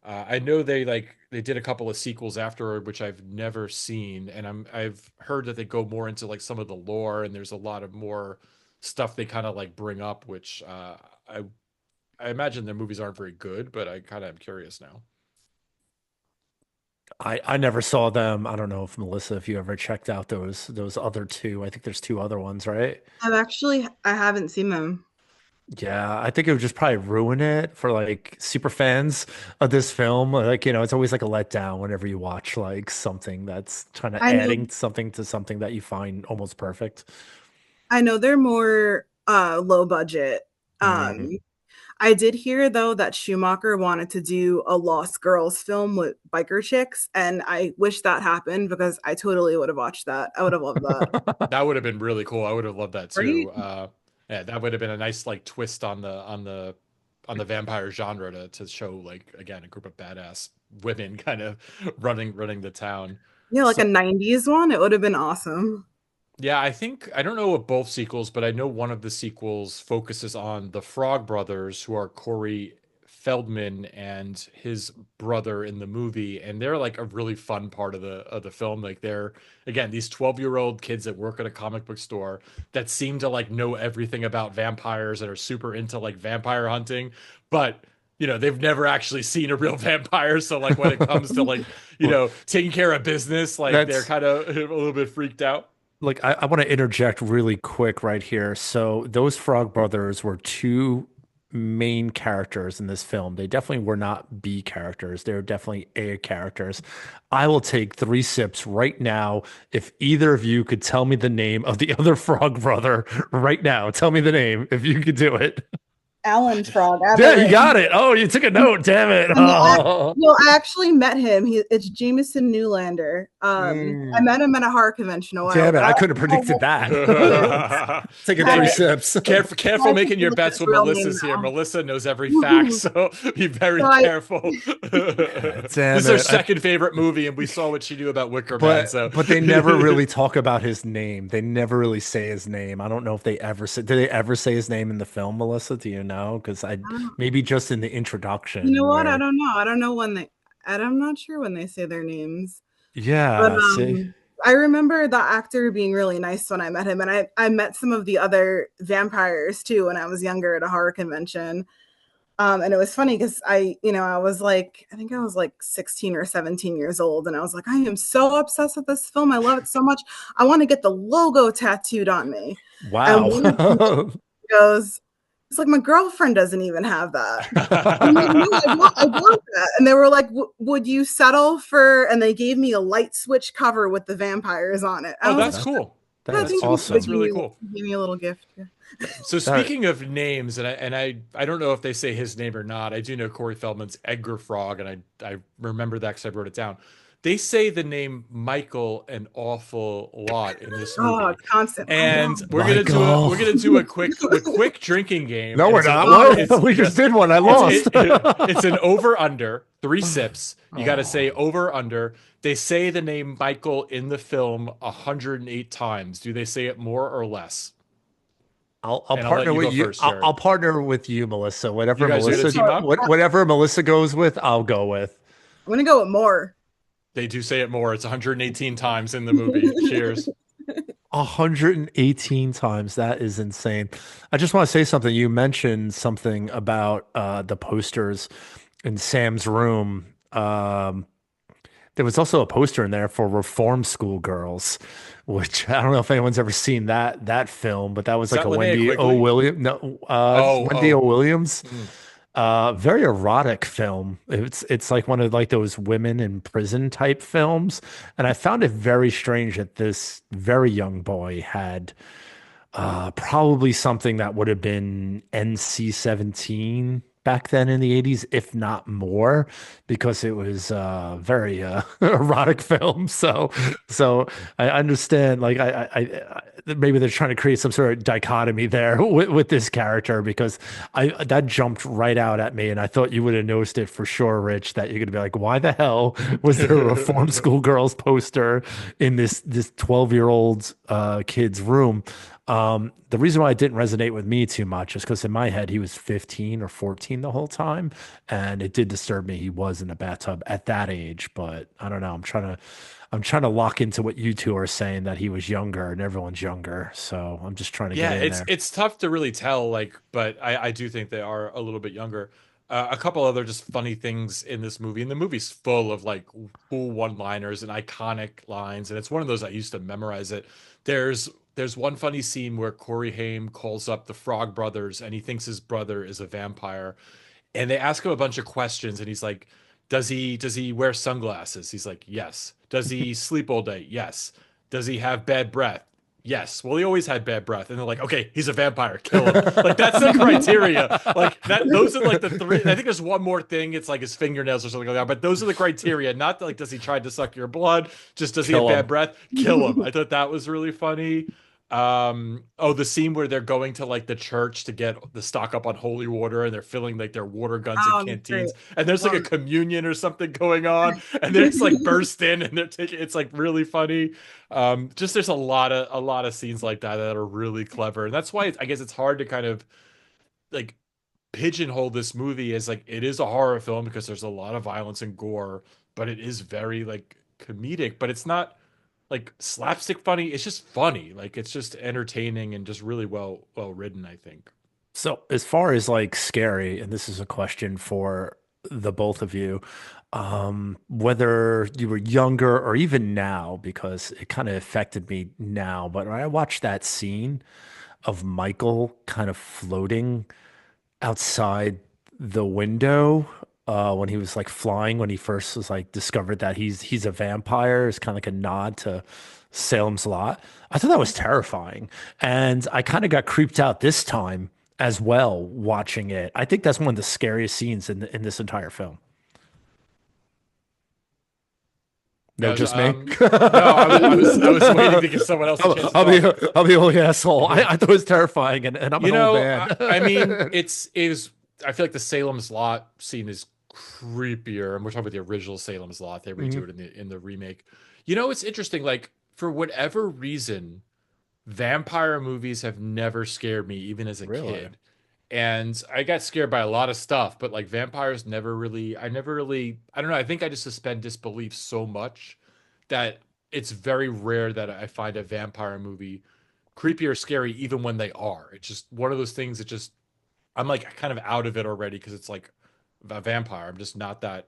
I know they did a couple of sequels afterward, which I've never seen, and I've heard that they go more into like some of the lore, and there's a lot of more stuff they kind of like bring up, which I imagine their movies aren't very good, but I kind of am curious now. I never saw them. I don't know if Melissa, if you ever checked out those other two. I think there's two other ones, right? I haven't seen them. Yeah, I think it would just probably ruin it for like super fans of this film. Like, it's always like a letdown whenever you watch like something that's kind of I know adding something to something that you find almost perfect. I know they're more low budget. Mm. Um I did hear though that Schumacher wanted to do a Lost Girls film with biker chicks, and I wish that happened because I totally would have watched that. I would have loved that. That would have been really cool. I would have loved that Right? too. Yeah, that would have been a nice like twist on the vampire genre to show like again a group of badass women kind of running the town. Yeah, like a So 90s one. It would have been awesome. yeah, I think I don't know what both sequels, but I know one of the sequels focuses on the Frog Brothers, who are Corey Feldman and his brother in the movie, and they're like a really fun part of the film. Like they're again these 12-year-old kids that work at a comic book store that seem to like know everything about vampires and are super into like vampire hunting, but they've never actually seen a real vampire. So like when it comes to like, Look, taking care of business, like they're that's kind of a little bit freaked out. like I want to interject really quick right here. So those Frog Brothers were two main characters in this film. They definitely were not B characters. They're definitely A characters. I will take 3 sips right now. If either of you could tell me the name of the other Frog Brother right now, tell me the name if you could do it. Alan Frog. I have Yeah, it you written. got it. Oh, you took a note. Damn it. No, Oh. I actually met him. It's Jameson Newlander. I Mm. met him at a horror convention a while Damn it. ago. I could have predicted that. Taking I, three Hey, sips. careful I can making your look at bets his when real name Melissa's here. now. Melissa knows every fact, so be very So I, careful. This Damn is her it. second favorite movie, and we saw what she knew about Wicker Man. But So, but they never really talk about his name. They never really say his name. I don't know if they ever say. Did they ever say his name in the film, Melissa? Do you know? Because I maybe just in the you know introduction what? I where, don't know. I don't know when I'm not sure when they say their names. But yeah. See, I remember the actor being really nice when I met him, and I met some of the other vampires too when I was younger at a horror convention. And it was funny because I was like, I think I was like 16 or 17 years old, and I was like, I am so obsessed with this film. I love it so much. I want to get the logo tattooed on me. And one of them wow. goes, it's like my girlfriend doesn't even have that. I'm like, no, I want that. And they were like, would you settle for? And they gave me a light switch cover with the vampires on it. oh, I was that's like, That, cool. yeah, that is thank you. They That's awesome. gave really me, cool. gave me a little gift. Yeah. So That speaking of names, and I don't know if they say his name or not. I do know Corey Feldman's Edgar Frog, and I remember that because I wrote it down. They say the name Michael an awful lot in this Oh, movie, constant. I know. and Michael. we're gonna do a quick drinking game, No, and we're it's an not. over What? We just did one. I it's lost. it's an over under 3 sips. You got to say Oh. over under. They say the name Michael in the film 108 times. Do they say it more or less? I'll And I'll let partner you with go you. first, I'll Jared. partner with you, Melissa. You Whatever guys are gonna Melissa, team up. whatever Melissa goes with, I'll go with. I'm gonna go with more. They do say it more. It's 118 times in the movie. Cheers. 118 times. That is insane. I just want to say something. You mentioned something about the posters in Sam's room. There was also a poster in there for Reform School Girls, which I don't know if anyone's ever seen that film, but that was Is like that a Linnea Wendy O. Quigley? Williams. No, Oh, Wendy O. oh. Williams. Mm. Very erotic film. It's like one of like those women in prison type films, and I found it very strange that this very young boy had probably something that would have been NC-17 back then in the 80s, if not more, because it was very erotic film. So I understand, like maybe they're trying to create some sort of dichotomy there with this character, because I that jumped right out at me, and I thought you would have noticed it for sure, Rich, that you're gonna be like, why the hell was there a reform school girls poster in this 12-year-old kid's room? The reason why it didn't resonate with me too much is because in my head he was 15 or 14 the whole time, and it did disturb me he was in a bathtub at that age. But I don't know. I'm trying to lock into what you two are saying, that he was younger and everyone's younger. So I'm just trying to get Yeah, in it's there. it's tough to really tell, like, but I do think they are a little bit younger. A couple other just funny things in this movie, and the movie's full of like cool one-liners and iconic lines, and it's one of those I used to memorize it. There's one funny scene where Corey Haim calls up the Frog Brothers, and he thinks his brother is a vampire, and they ask him a bunch of questions, and he's like, does he wear sunglasses? He's like, yes. Does he sleep all day? Yes. Does he have bad breath? Yes. Well, he always had bad breath. And they're like, okay, he's a vampire, kill him. Like, that's the criteria. Like, that, those are like the three. I think there's one more thing. It's like his fingernails or something like that. But those are the criteria. Not like, does he try to suck your blood? Just does he have Kill bad him. breath? Kill him. I thought that was really funny. Oh, the scene where they're going to like the church to get the stock up on holy water, and they're filling like their water guns and That's great. canteens, and there's like a communion or something going on, and they're just like burst in, and they're taking, it's like really funny. Just there's a lot of scenes like that that are really clever, and that's why I guess it's hard to kind of like pigeonhole this movie as like it is a horror film because there's a lot of violence and gore, but it is very like comedic, but it's not like slapstick funny. It's just funny. Like it's just entertaining and just really well written, I think. So, as far as like scary, and this is a question for the both of you, whether you were younger or even now, because it kind of affected me now, but when I watched that scene of Michael kind of floating outside the window, when he was like flying, when he first was like discovered that he's a vampire, it's kind of like a nod to Salem's Lot. I thought that was terrifying, and I kind of got creeped out this time as well watching it. I think that's one of the scariest scenes in this entire film. No, No, just me. no, I was waiting to give someone else a chance to I'll be talk. I'll be the only asshole. I thought it was terrifying, and I'm an You old know, man. I mean, it is. I feel like the Salem's Lot scene is creepier, and we're talking about the original Salem's Lot. They redo Mhm. it in the remake. You know, it's interesting. Like for whatever reason, vampire movies have never scared me, even as a Really? kid. And I got scared by a lot of stuff, but like vampires I don't know, I think I just suspend disbelief so much that it's very rare that I find a vampire movie creepy or scary even when they are. It's just one of those things that just I'm like kind of out of it already because it's like a vampire. I'm just not that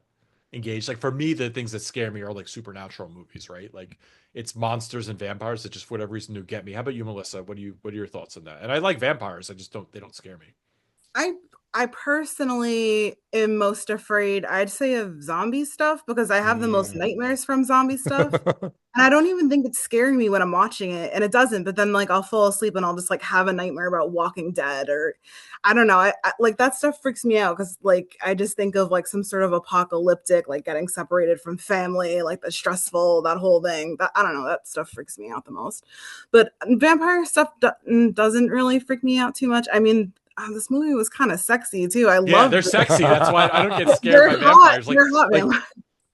engaged. Like for me, the things that scare me are like supernatural movies, right? Like it's monsters and vampires that just for whatever reason do get me. How about you, Melissa? What are your thoughts on that? And I like vampires. I just don't they don't scare me. I I personally am most afraid, I'd say, of zombie stuff because I have the most Mm. nightmares from zombie stuff. And I don't even think it's scaring me when I'm watching it, and it doesn't. But then, like, I'll fall asleep and I'll just like have a nightmare about Walking Dead, or I don't know. I like that stuff freaks me out because, like, I just think of like some sort of apocalyptic, like getting separated from family, like the stressful, that whole thing. That I don't know. That stuff freaks me out the most. But vampire stuff doesn't really freak me out too much. I mean, this movie was kind of sexy too. I Yeah, they're loved sexy. That's why I don't get scared they're by hot. vampires. They're hot, man.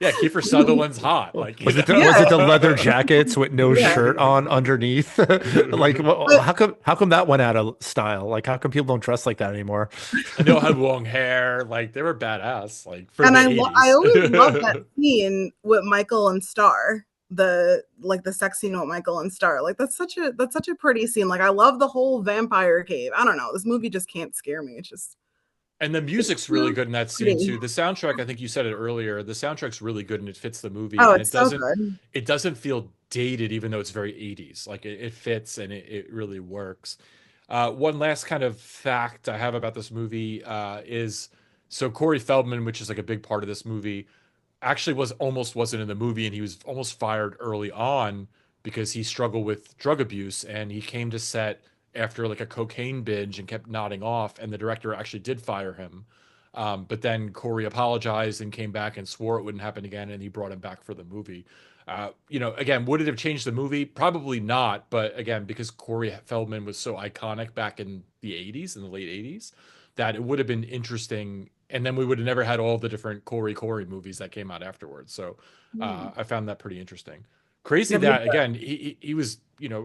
Yeah, Kiefer Sutherland's hot. Like, you Was it know. was Yeah, it the leather jackets with no yeah. shirt on underneath? Like, But how come that went out of style? Like, how come people don't dress like that anymore? And they all had long hair. Like they were badass. Like for and the I 80s. always love that scene with Michael and Star. The sex scene with Michael and Star. Like that's such a pretty scene. Like I love the whole vampire cave. I don't know. This movie just can't scare me. It's just And the it's music's really so good in that scene pretty. too. The soundtrack, I think you said it earlier, the soundtrack's really good and it fits the movie Oh, and it's so good. it doesn't feel dated even though it's very 80s. Like it fits and it really works. One last kind of fact I have about this movie is so Corey Feldman, which is like a big part of this movie, actually wasn't in the movie and he was almost fired early on because he struggled with drug abuse and he came to set after like a cocaine binge and kept nodding off and the director actually did fire him. But then Corey apologized and came back and swore it wouldn't happen again, and he brought him back for the movie. Again, would it have changed the movie? Probably not. But again, because Corey Feldman was so iconic back in the 80s, in the late 80s, that it would have been interesting. And then we would have never had all the different Corey movies that came out afterwards. So I found that pretty interesting. Crazy that, again, he was,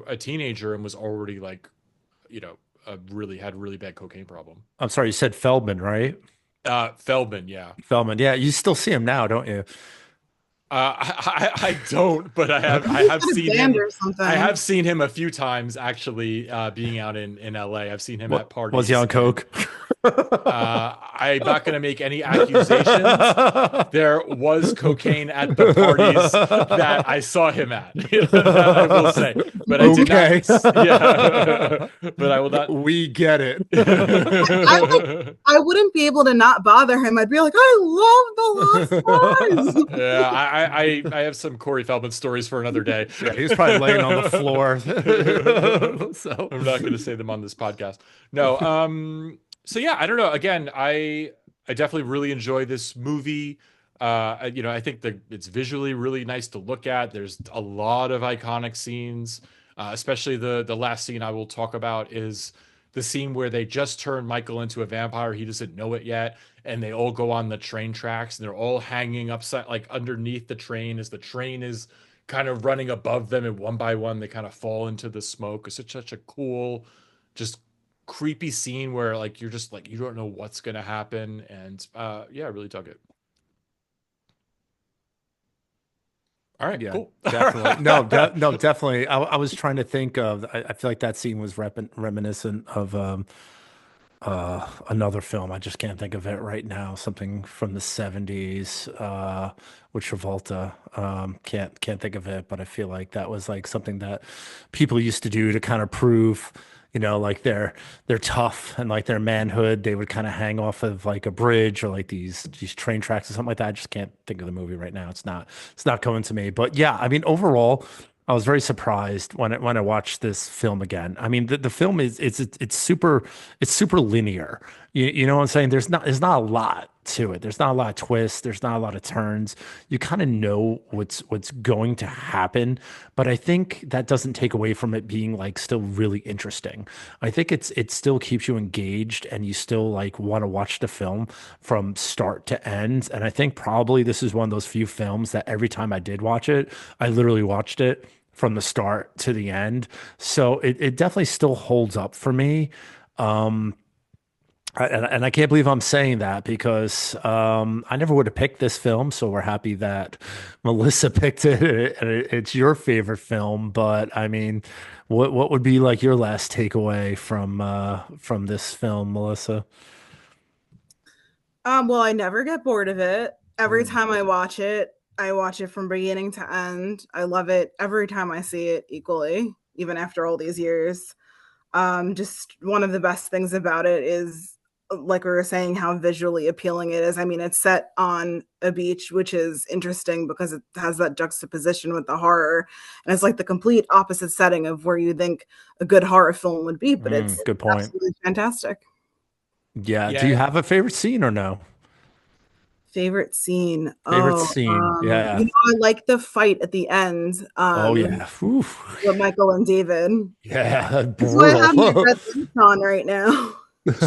a teenager and was already like, had a really bad cocaine problem. I'm sorry, you said Feldman, right? Feldman, yeah. Feldman, yeah. You still see him now, don't you? I don't, but I have seen him. I have seen him a few times actually, being out in LA. I've seen him at parties. Was he on coke? I'm not going to make any accusations. There was cocaine at the parties that I saw him at. I will say, but I did not. Yeah, but I will not. We get it. I wouldn't be able to not bother him. I'd be like, I love the Lost Boys. Yeah, I have some Corey Feldman stories for another day. Yeah, he was probably laying on the floor. So I'm not going to say them on this podcast. No. So yeah, I don't know. Again, I definitely really enjoy this movie. I think that it's visually really nice to look at. There's a lot of iconic scenes, especially the last scene I will talk about is the scene where they just turn Michael into a vampire. He doesn't know it yet, and they all go on the train tracks, and they're all hanging upside, like underneath the train, as the train is kind of running above them, and one by one they kind of fall into the smoke. It's such a cool, just creepy scene where like you're just like you don't know what's gonna happen, and I really dug it. All right, Yeah, cool. definitely. No, definitely. I was trying to think of. I feel like that scene was reminiscent of another film. I just can't think of it right now. Something from the 70s with Travolta. Can't think of it, but I feel like that was like something that people used to do to kind of prove, like they're tough and like their manhood. They would kind of hang off of like a bridge or like these train tracks or something like that. I just can't think of the movie right now. It's not coming to me. But yeah, I mean, overall, I was very surprised when I watched this film again. I mean, the film it's super linear. You know what I'm saying? There's not a lot to it. There's not a lot of twists. There's not a lot of turns. You kind of know what's going to happen, but I think that doesn't take away from it being like still really interesting. I think it still keeps you engaged and you still like want to watch the film from start to end. And I think probably this is one of those few films that every time I did watch it, I literally watched it from the start to the end. So it definitely still holds up for me. And I can't believe I'm saying that because I never would have picked this film. So we're happy that Melissa picked it. And it's your favorite film. But I mean, what would be like your last takeaway from this film, Melissa? Well, I never get bored of it. Every time I watch it from beginning to end. I love it every time I see it equally, even after all these years. Just one of the best things about it is, like we were saying, how visually appealing it is. I mean, it's set on a beach, which is interesting because it has that juxtaposition with the horror. And it's like the complete opposite setting of where you think a good horror film would be, but it's good point. Absolutely fantastic. Yeah. Do you have a favorite scene or no? Favorite scene. Favorite scene. Yeah. I like the fight at the end. Oh yeah. With Michael and David. Yeah. That's why I have my red lips on right now.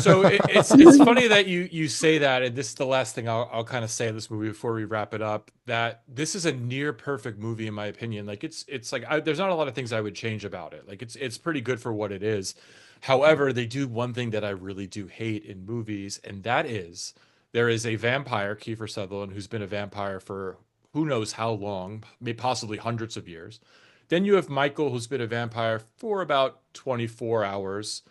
So it's funny that you say that, and this is the last thing I'll kind of say of this movie before we wrap it up. That this is a near perfect movie in my opinion. Like it's like there's not a lot of things I would change about it. Like it's pretty good for what it is. However, they do one thing that I really do hate in movies, and that is there is a vampire, Kiefer Sutherland, who's been a vampire for who knows how long, maybe possibly hundreds of years. Then you have Michael, who's been a vampire for about 24 hours.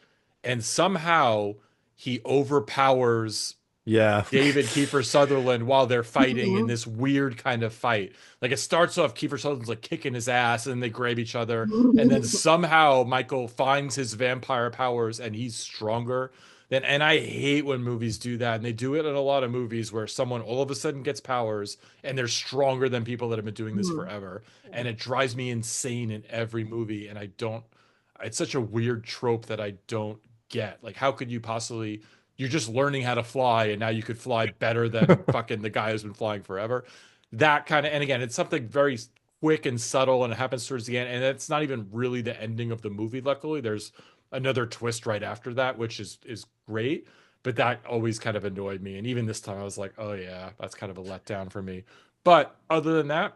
And somehow he overpowers David Kiefer Sutherland while they're fighting in this weird kind of fight. Like it starts off, Kiefer Sutherland's like kicking his ass and they grab each other. And then somehow Michael finds his vampire powers and he's stronger. And I hate when movies do that. And they do it in a lot of movies where someone all of a sudden gets powers and they're stronger than people that have been doing this forever. And it drives me insane in every movie. And it's such a weird trope that I don't get. Like, how could you possibly you're just learning how to fly, and now you could fly better than fucking the guy who's been flying forever. That kind of, and again, it's something very quick and subtle, and it happens towards the end, and it's not even really the ending of the movie. Luckily, there's another twist right after that, which is great. But that always kind of annoyed me, and even this time, I was like, oh yeah, that's kind of a letdown for me. But other than that,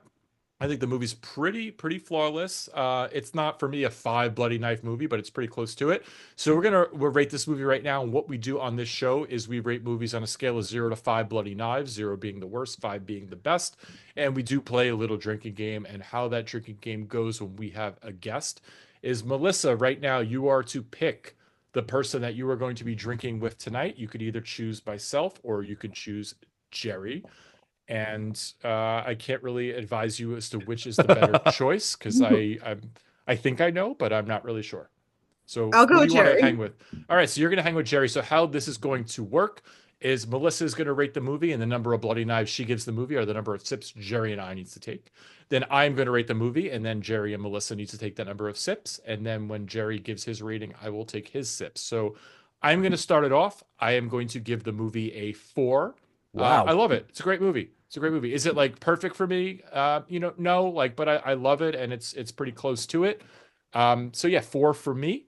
I think the movie's pretty flawless. It's not for me a five bloody knife movie, but it's pretty close to it. So we'll rate this movie right now. And what we do on this show is we rate movies on a scale of 0 to 5 bloody knives, 0 being the worst, 5 being the best. And we do play a little drinking game. And how that drinking game goes when we have a guest is, Melissa, right now you are to pick the person that you are going to be drinking with tonight. You could either choose myself or you could choose Jerry. And I can't really advise you as to which is the better choice, because I think I know, but I'm not really sure. So I'll go who with do you want to Jerry. hang with? All right, so you're going to hang with Jerry. So how this is going to work is Melissa is going to rate the movie, and the number of bloody knives she gives the movie are the number of sips Jerry and I needs to take. Then I'm going to rate the movie, and then Jerry and Melissa need to take the number of sips. And then when Jerry gives his rating, I will take his sips. So I'm going to start it off. I am going to give the movie a 4. Wow. I love it. It's a great movie. It's a great movie. Is it like perfect for me? No, like, but I love it, and it's pretty close to it. So yeah, 4 for me.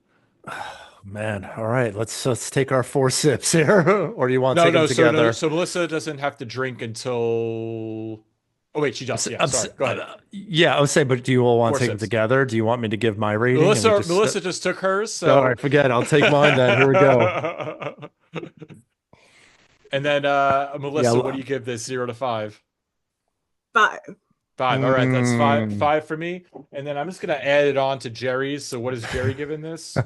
Man, all right, let's take our 4 sips here, or do you want to No, take them no, so together? no, so Melissa doesn't have to drink until. Oh wait, she does. Yeah, sorry. Go ahead. Yeah, I would say, but do you all want 4 to take them sips. together? Do you want me to give my rating? And we Melissa just took hers. all So. right, forget it. I'll take mine then. Here we go. And then Melissa, Yeah, what do you give this 0 to 5? 5. 5. All right, that's 5. Mm. 5 for me. And then I'm just gonna add it on to Jerry's. So what is Jerry giving this?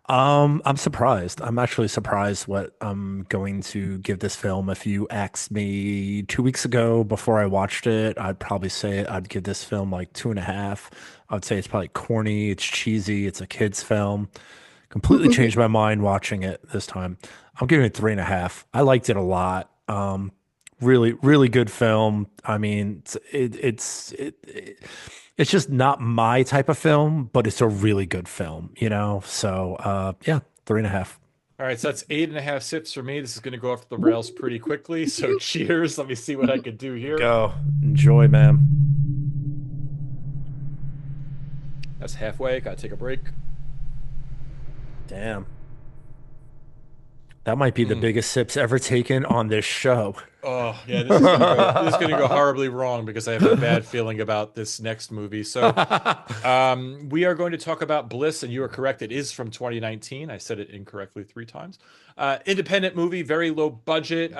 I'm surprised. I'm actually surprised what I'm going to give this film. If you asked me 2 weeks ago before I watched it, I'd probably say I'd give this film like 2.5. I would say it's probably corny, it's cheesy, it's a kid's film. Completely changed my mind watching it this time. I'm giving it 3.5. I liked it a lot. Really, really good film. I mean, it's just not my type of film, but it's a really good film, you know? So, yeah, 3.5. All right, so that's 8.5 sips for me. This is gonna go off the rails pretty quickly. So cheers. Let me see what I can do here. Go. Enjoy, man. That's halfway. Gotta take a break. Damn. That might be the biggest sips ever taken on this show. Oh yeah, this is gonna go horribly wrong because I have a bad feeling about this next movie. So we are going to talk about Bliss, and you are correct. It is from 2019. I said it incorrectly 3 times. Independent movie, very low budget.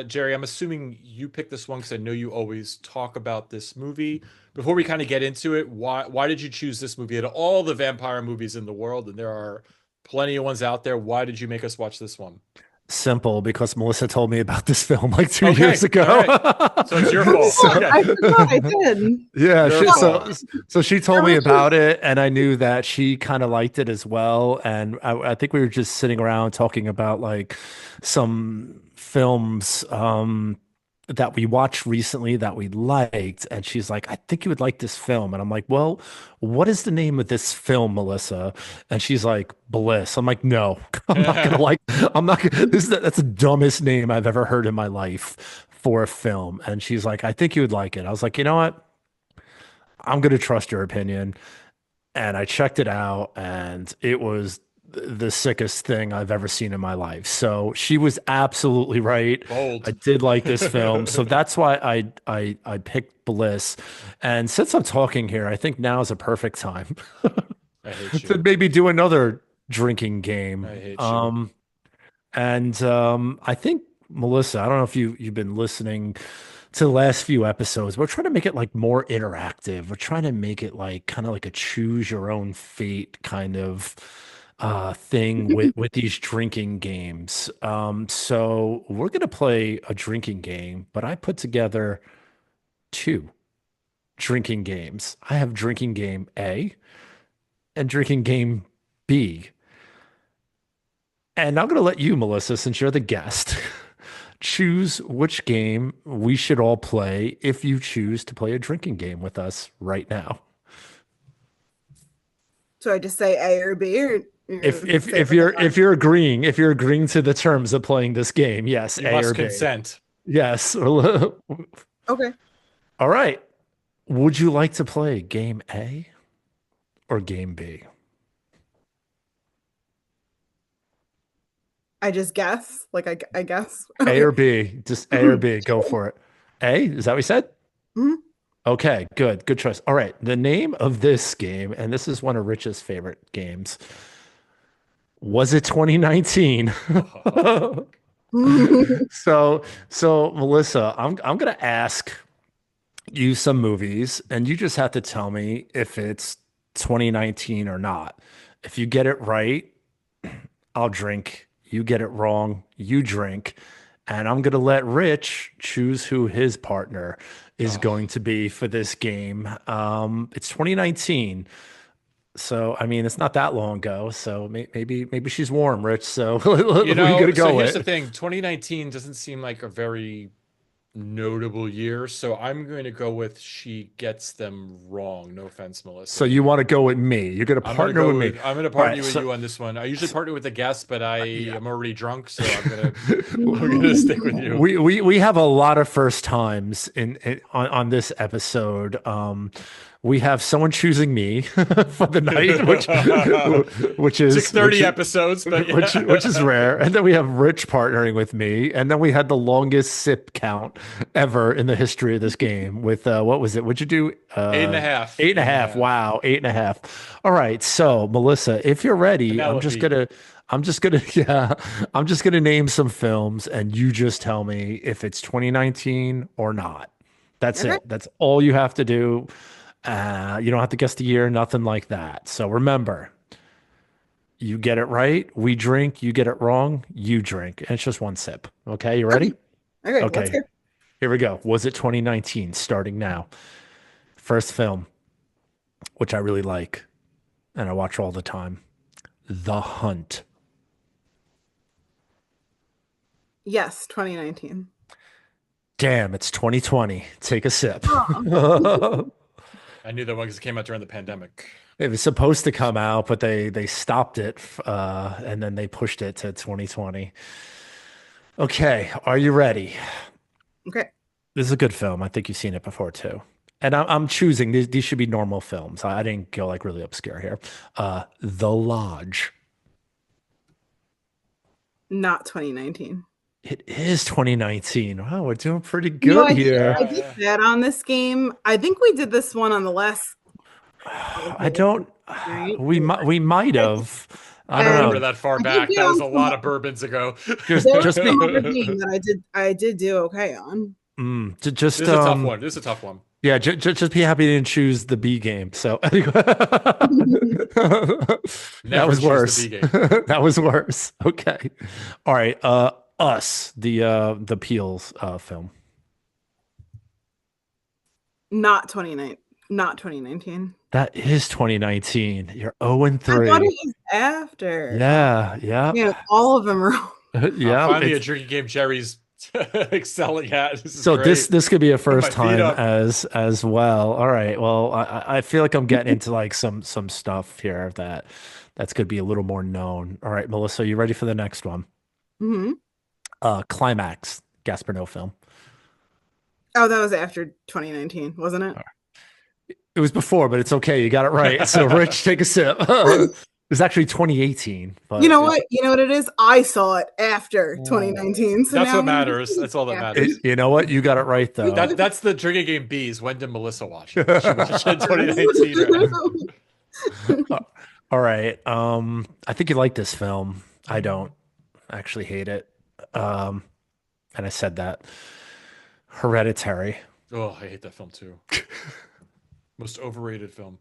Jerry, I'm assuming you picked this one because I know you always talk about this movie. Before we kind of get into it, why did you choose this movie? Out of all the vampire movies in the world, and there are plenty of ones out there, why did you make us watch this one? Simple, because Melissa told me about this film like 2 years ago. All right. So it's your fault. Okay. I forgot I did. Yeah, Your so she told me about it, and I knew that she kind of liked it as well. And I think we were just sitting around talking about like some films that we watched recently that we liked, and she's like, "I think you would like this film," and I'm like, "Well, what is the name of this film, Melissa?" And she's like, "Bliss." I'm like, "No, I'm not gonna like. I'm not gonna. That's the dumbest name I've ever heard in my life for a film." And she's like, "I think you would like it." I was like, "You know what? I'm gonna trust your opinion." And I checked it out, and it was the sickest thing I've ever seen in my life. So she was absolutely right. Bold. I did like this film, so that's why I picked Bliss. And since I'm talking here, I think now is a perfect time I hate to you. maybe do another drinking game. I hate you. I think Melissa, I don't know if you've been listening to the last few episodes. We're trying to make it like more interactive. We're trying to make it like kind of like a choose your own fate kind of thing with these drinking games. So we're gonna play a drinking game, but I put together 2 drinking games. I have drinking game A and drinking game B. And I'm gonna let you, Melissa, since you're the guest, choose which game we should all play if you choose to play a drinking game with us right now. So I just say A or B, or If you're agreeing to the terms of playing this game, yes, You A must or B. consent. Yes. okay. All right. Would you like to play game A or game B? I just guess. Like I guess. A Okay. or B? Just A or B. Go for it. A? Is that what you said? Mhm. Okay, good. Good choice. All right. The name of this game, and this is one of Rich's favorite games. Was it 2019? So Melissa, I'm gonna ask you some movies, and you just have to tell me if it's 2019 or not. If you get it right, I'll drink. You get it wrong, you drink. And I'm going to let Rich choose who his partner is going to be for this game. It's 2019. So, I mean, it's not that long ago. So maybe she's warm, Rich. So, who You are you going know, to so go here's with? the thing. 2019 doesn't seem like a very notable year, so I'm going to go with She Gets Them Wrong. No offense, So, Melissa. you want to go with me? You're going to partner with me. I'm gonna All partner right. with So, you on this one. I usually partner with a guest, but I yeah. am already drunk, so I'm gonna stick with you. We have a lot of first times on this episode. We have someone choosing me for the night, which is Took 30 episodes, but yeah. which is rare. And then we have Rich partnering with me, and then we had the longest sip count ever in the history of this game with what was it? What'd you do? 8.5. 8.5. Wow, 8.5. All right. So Melissa, if you're ready, Penelope. yeah, I'm just gonna name some films, and you just tell me if it's 2019 or not. That's Okay. it. That's all you have to do. You don't have to guess the year, nothing like that. So remember, you get it right, we drink. You get it wrong, you drink. And it's just one sip. Okay, you ready? Okay. Let's Okay, go. here we go. Was it 2019? Starting now. First film, which I really like and I watch all the time. The Hunt. Yes, 2019. Damn, it's 2020. Take a sip. I knew that one because it came out during the pandemic. It was supposed to come out, but they stopped it, and then they pushed it to 2020. Okay, are you ready? Okay. This is a good film. I think you've seen it before too. And I'm choosing these should be normal films. I didn't go like really obscure here. The Lodge. Not 2019. It is 2019. Wow, we're doing pretty You know, good here. I did that on this game. I think we did this one on the last. I don't. Right? We might have. I I don't remember know. that far I did back. get That was on a some- lot of bourbons ago. Just There was just be some other game that I did do okay on. just This is a tough one. This is a tough one. Yeah, just be happy you didn't choose the B game. So anyway, that Never was choose the worse. B game. That was worse. Okay, all right. Us, the Peels film. Not 29. Not 2019. That is 2019. You're 0 and I thought 3. it was after. Yeah, yeah, Yeah, all of them are. yeah. Finally, a it's- drinking game Jerry's excelling at. This is So great. this could be a my first feet time up. as well. All right. Well, I feel like I'm getting into like some stuff here that's could be a little more known. All right, Melissa, you ready for the next one? Mhm. Climax, Gaspar Noé film. Oh, that was after 2019, wasn't it? It was before, but it's okay. You got it right. So, Rich, take a sip. It was actually 2018. But You know what? You know what it is? I saw it after 2019. So That's now what matters. That's all that matters. You know what? You got it right though. That's the drinking game B's. When did Melissa watch it? She watched it in 2019. Right? All right. I think you like this film. I don't. I actually hate it. And I said that. Hereditary. Oh, I hate that film too. Most overrated film.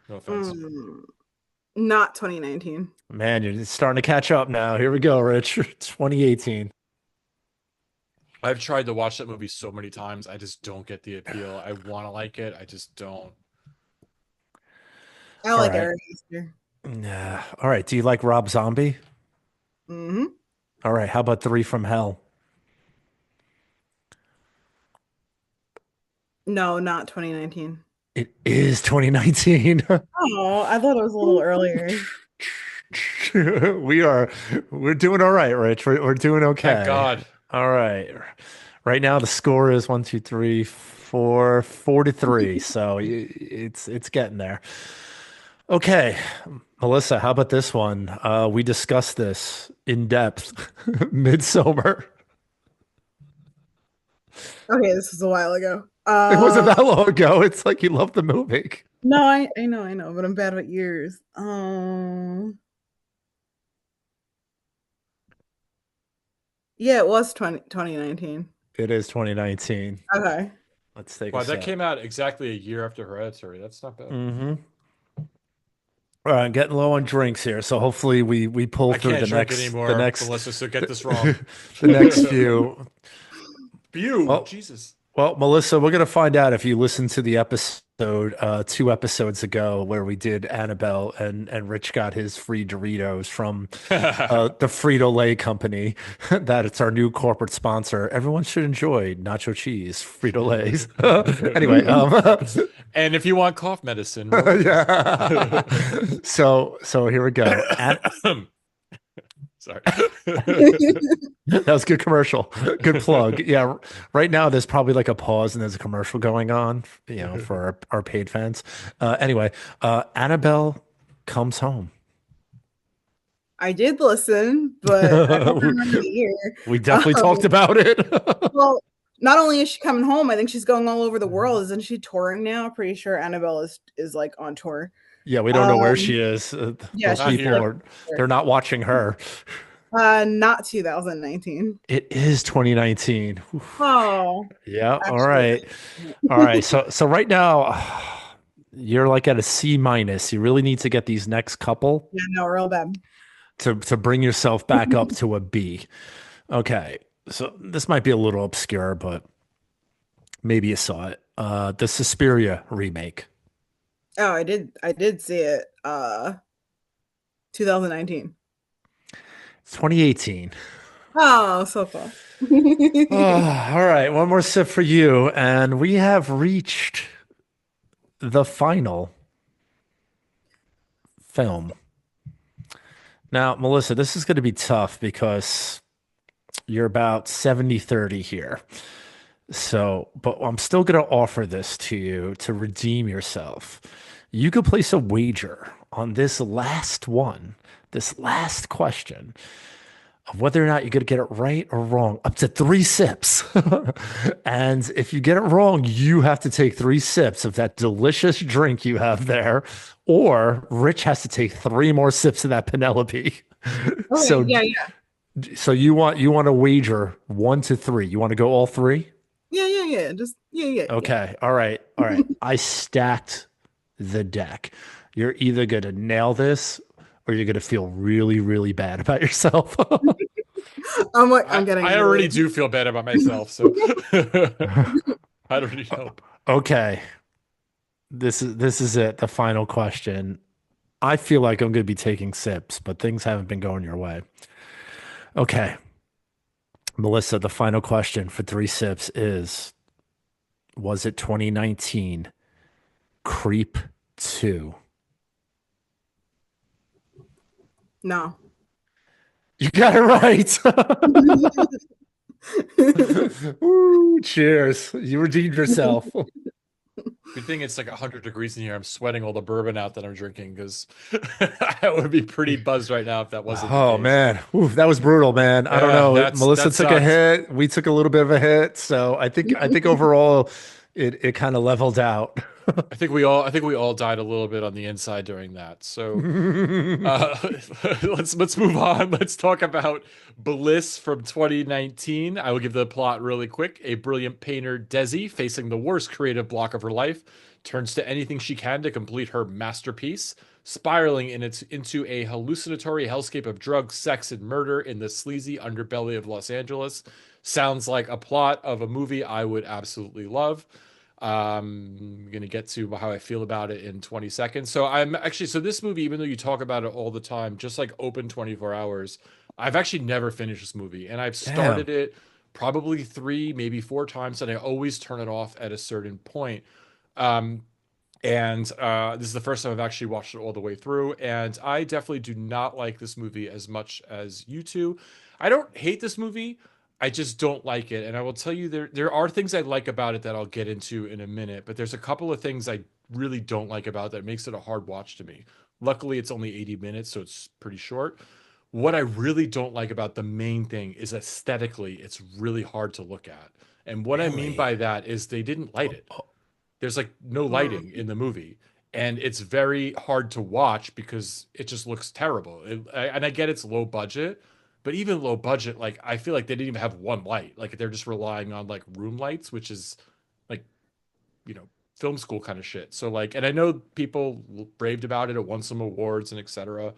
No offense. Not 2019. Man, you're starting to catch up now. Here we go, Rich. 2018. I've tried to watch that movie so many times. I just don't get the appeal. I want to like it. I just don't. I like right. Ari Aster. Yeah. All right. Do you like Rob Zombie? Mm-hmm. All right. How about Three from Hell? No, not 2019. It is 2019. Oh, I thought it was a little earlier. We are we're doing all right, Rich. We're doing Thank okay. God. All right. Right now the score is 1, 2, 3, 4, 4 to 3. So it's getting there. Okay, Melissa, how about this one? We discussed this in depth. Midsummer. Okay, this was a while ago. It wasn't that long ago. It's like you love the movie. No, I know, but I'm bad with years. Yeah, it was 2019. It is 2019. Okay. Let's take a Wow, that sip. came out exactly a year after Hereditary. That's not bad. Mm-hmm. All right, I'm getting low on drinks here, so hopefully we pull I through can't the drink next the anymore, next Melissa, so get this wrong. the next few. Phew, Well, Jesus. well, Melissa, we're gonna find out if you listened to the episode 2 episodes ago where we did Annabelle and Rich got his free Doritos from the Frito-Lay company. That it's our new corporate sponsor. Everyone should enjoy nacho cheese Frito-Lays. Anyway, And if you want cough medicine, yeah. So here we go. sorry. That was a good commercial. Good plug. Yeah. Right now, there's probably like a pause and there's a commercial going on, for our paid fans. Anyway, Annabelle comes home. I did listen, but I don't remember the year. We definitely Um, talked about it. Well, not only is she coming home, I think she's going all over the world. Isn't she touring now? Pretty sure Annabelle is like on tour. Yeah, we don't know where Um, she is. yeah, Those Not she's people here. are, they're not watching her. not 2019. It is 2019. Oh, Yeah. All actually, right. All right. So right now, you're like at a C minus. You really need to get these next couple yeah, no, real bad. to bring yourself back up to a B. Okay. So this might be a little obscure, but maybe you saw it. The Suspiria remake. Oh, I did see it. 2019. It's 2018. Oh, so close. Oh, all right. One more sip for you. And we have reached the final film. Now, Melissa, this is going to be tough because you're about 70-30 here. So, but I'm still going to offer this to you to redeem yourself. You could place a wager on this last one, this last question of whether or not you're going to get it right or wrong, up to 3 sips. And if you get it wrong, you have to take 3 sips of that delicious drink you have there, or Rich has to take 3 more sips of that Penelope. Okay, So, yeah, yeah. so you want to wager 1 to 3. You want to go all three? Yeah. Just yeah. Okay. All right. All right. I stacked the deck. You're either going to nail this or you're going to feel really, really bad about yourself. I'm getting I already do feel bad about myself, so I don't need help. Okay. This is it. The final question. I feel like I'm going to be taking sips, but things haven't been going your way. Okay. Melissa, the final question for 3 sips is, was it 2019 Creep 2? No. You got it right. Ooh, cheers. You redeemed yourself. Good thing it's like 100 degrees in here. I'm sweating all the bourbon out that I'm drinking because I would be pretty buzzed right now if that wasn't the Oh case. man. Ooh, that was brutal, man. I don't Yeah, know. Melissa that took a sucked. hit. We took a little bit of a hit. So I think overall it kind of leveled out. I think we all died a little bit on the inside during that. So let's move on. Let's talk about Bliss from 2019. I will give the plot really quick. A brilliant painter, Desi, facing the worst creative block of her life, turns to anything she can to complete her masterpiece, spiraling into a hallucinatory hellscape of drugs, sex, and murder in the sleazy underbelly of Los Angeles. Sounds like a plot of a movie I would absolutely love. I'm gonna get to how I feel about it in 20 seconds. So this movie, even though you talk about it all the time, just like open 24 hours, I've actually never finished this movie, and I've Damn. started it probably 3, maybe 4 times, and I always turn it off at a certain point. Um, And this is the first time I've actually watched it all the way through, and I definitely do not like this movie as much as you two. I don't hate this movie, I just don't like it. And I will tell you, there are things I like about it that I'll get into in a minute, but there's a couple of things I really don't like about it that makes it a hard watch to me. Luckily, it's only 80 minutes, so it's pretty short. What I really don't like about the main thing is aesthetically, it's really hard to look at. And what I mean Really? by that is they didn't light it. Oh, There's like no lighting in the movie, and it's very hard to watch because it just looks terrible. And I get it's low budget, but even low budget, like I feel like they didn't even have one light. Like they're just relying on like room lights, which is like, you know, film school kind of shit. So like, and I know people raved about it, it won some awards and etc.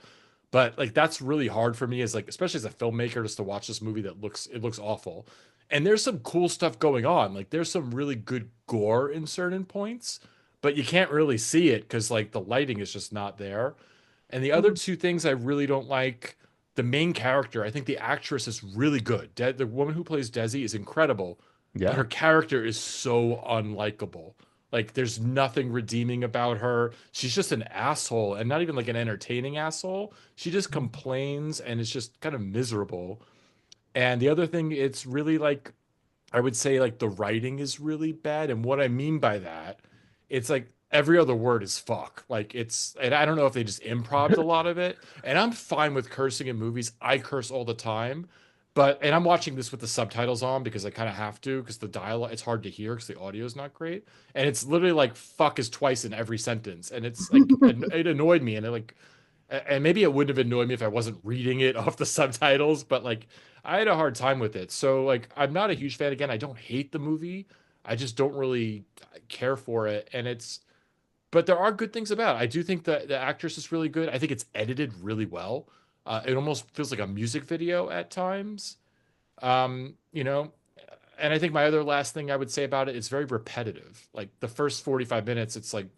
But like that's really hard for me as like, especially as a filmmaker, just to watch this movie that looks awful. And there's some cool stuff going on. Like there's some really good gore in certain points, but you can't really see it because like the lighting is just not there. And the other Mhm. two things I really don't like, the main character, I think the actress is really good. The woman who plays Desi is incredible, but yeah. her character is so unlikable. Like there's nothing redeeming about her. She's just an asshole, and not even like an entertaining asshole. She just complains and is just kind of miserable. And the other thing, it's really like I would say like the writing is really bad. And what I mean by that, it's like every other word is fuck. Like it's, and I don't know if they just improved a lot of it. And I'm fine with cursing in movies. I curse all the time. But, and I'm watching this with the subtitles on because I kind of have to, because the dialogue, it's hard to hear because the audio is not great. And it's literally like fuck is twice in every sentence. And it's like, it annoyed me. And it like, and maybe it wouldn't have annoyed me if I wasn't reading it off the subtitles, but like I had a hard time with it. So like I'm not a huge fan. Again, I don't hate the movie. I just don't really care for it. And it's but there are good things about it. I do think that the actress is really good. I think it's edited really well. It almost feels like a music video at times. You know, and I think my other last thing I would say about it, it's very repetitive. Like the first 45 minutes, it's like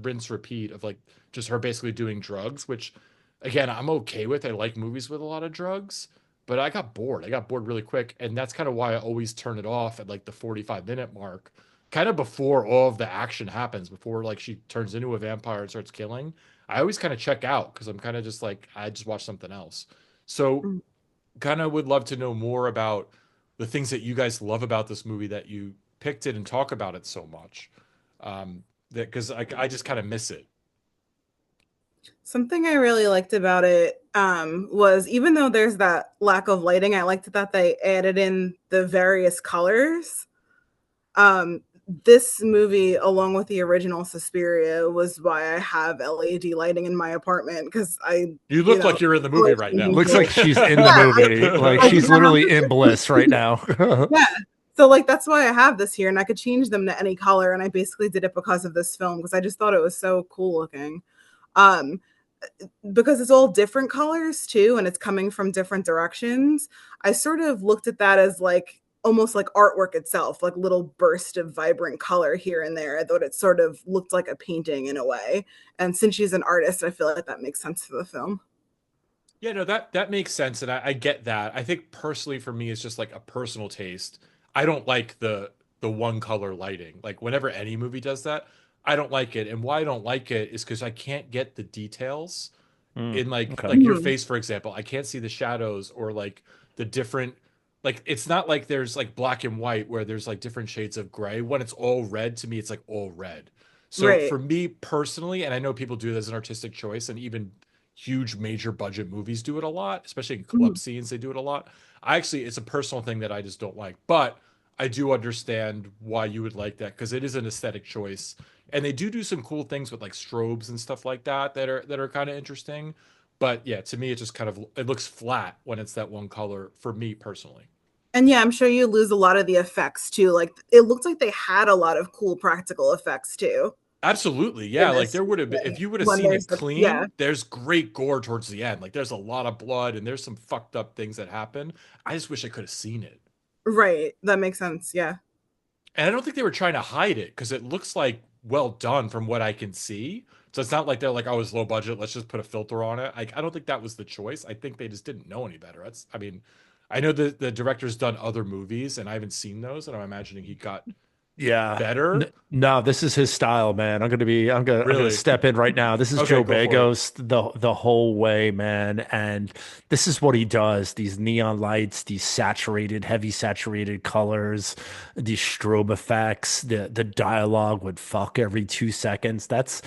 rinse repeat of like just her basically doing drugs, which again, I'm okay with. I like movies with a lot of drugs, but I got bored. I got bored really quick. And that's kind of why I always turn it off at like the 45-minute mark, kind of before all of the action happens, before like she turns into a vampire and starts killing. I always kind of check out because I'm kind of just like, I just watch something else. So kind of would love to know more about the things that you guys love about this movie that you picked it and talk about it so much. That because I just kind of miss it. Something I really liked about it was even though there's that lack of lighting, I liked that they added in the various colors. Um, this movie, along with the original Suspiria, was why I have LED lighting in my apartment because You you look know, like you're in the I movie like right now. changing Looks like things. she's in the Yeah, movie. Like I she's literally in Bliss right now. yeah. So like that's why I have this here, and I could change them to any color. And I basically did it because of this film because I just thought it was so cool looking. Um, because it's all different colors too, and it's coming from different directions. I sort of looked at that as like almost like artwork itself, like little burst of vibrant color here and there. I thought it sort of looked like a painting in a way. And since she's an artist, I feel like that makes sense for the film. Yeah, no, that makes sense, and I get that. I think personally for me, it's just like a personal taste. I don't like the one color lighting. Like whenever any movie does that, I don't like it. And why I don't like it is because I can't get the details Mm, in okay. like your Mhm. face, for example. I can't see the shadows or like the different like it's not like there's like black and white where there's like different shades of gray. When it's all red, to me, it's like all red. So Right. for me personally, and I know people do this as an artistic choice, and even huge major budget movies do it a lot, especially in club Mhm. scenes, they do it a lot. I actually, it's a personal thing that I just don't like, but I do understand why you would like that because it is an aesthetic choice, and they do some cool things with like strobes and stuff like that that are kind of interesting. But yeah, to me, it just kind of it looks flat when it's that one color for me personally. And yeah, I'm sure you lose a lot of the effects too. Like it looked like they had a lot of cool practical effects too Absolutely. in Yeah. Like this there would have been, if season. you would have When seen there's it the yeah, clean, there's great gore towards the end. Like there's a lot of blood and there's some fucked up things that happen. I just wish I could have seen it. right. That makes sense. Yeah. And I don't think they were trying to hide it because it looks like well done from what I can see. So it's not like they're like, oh, it's low budget. Let's just put a filter on it. I don't think that was the choice. I think they just didn't know any better. That's, I mean, I know the director's done other movies and I haven't seen those. And I'm imagining he got Yeah. better. No, this is his style, man. I'm gonna Really? step in right now. This is Okay, Joe go for it. Begos the whole way, man. And this is what he does. These neon lights, these heavy saturated colors, these strobe effects, the dialogue would fuck every 2 seconds. That's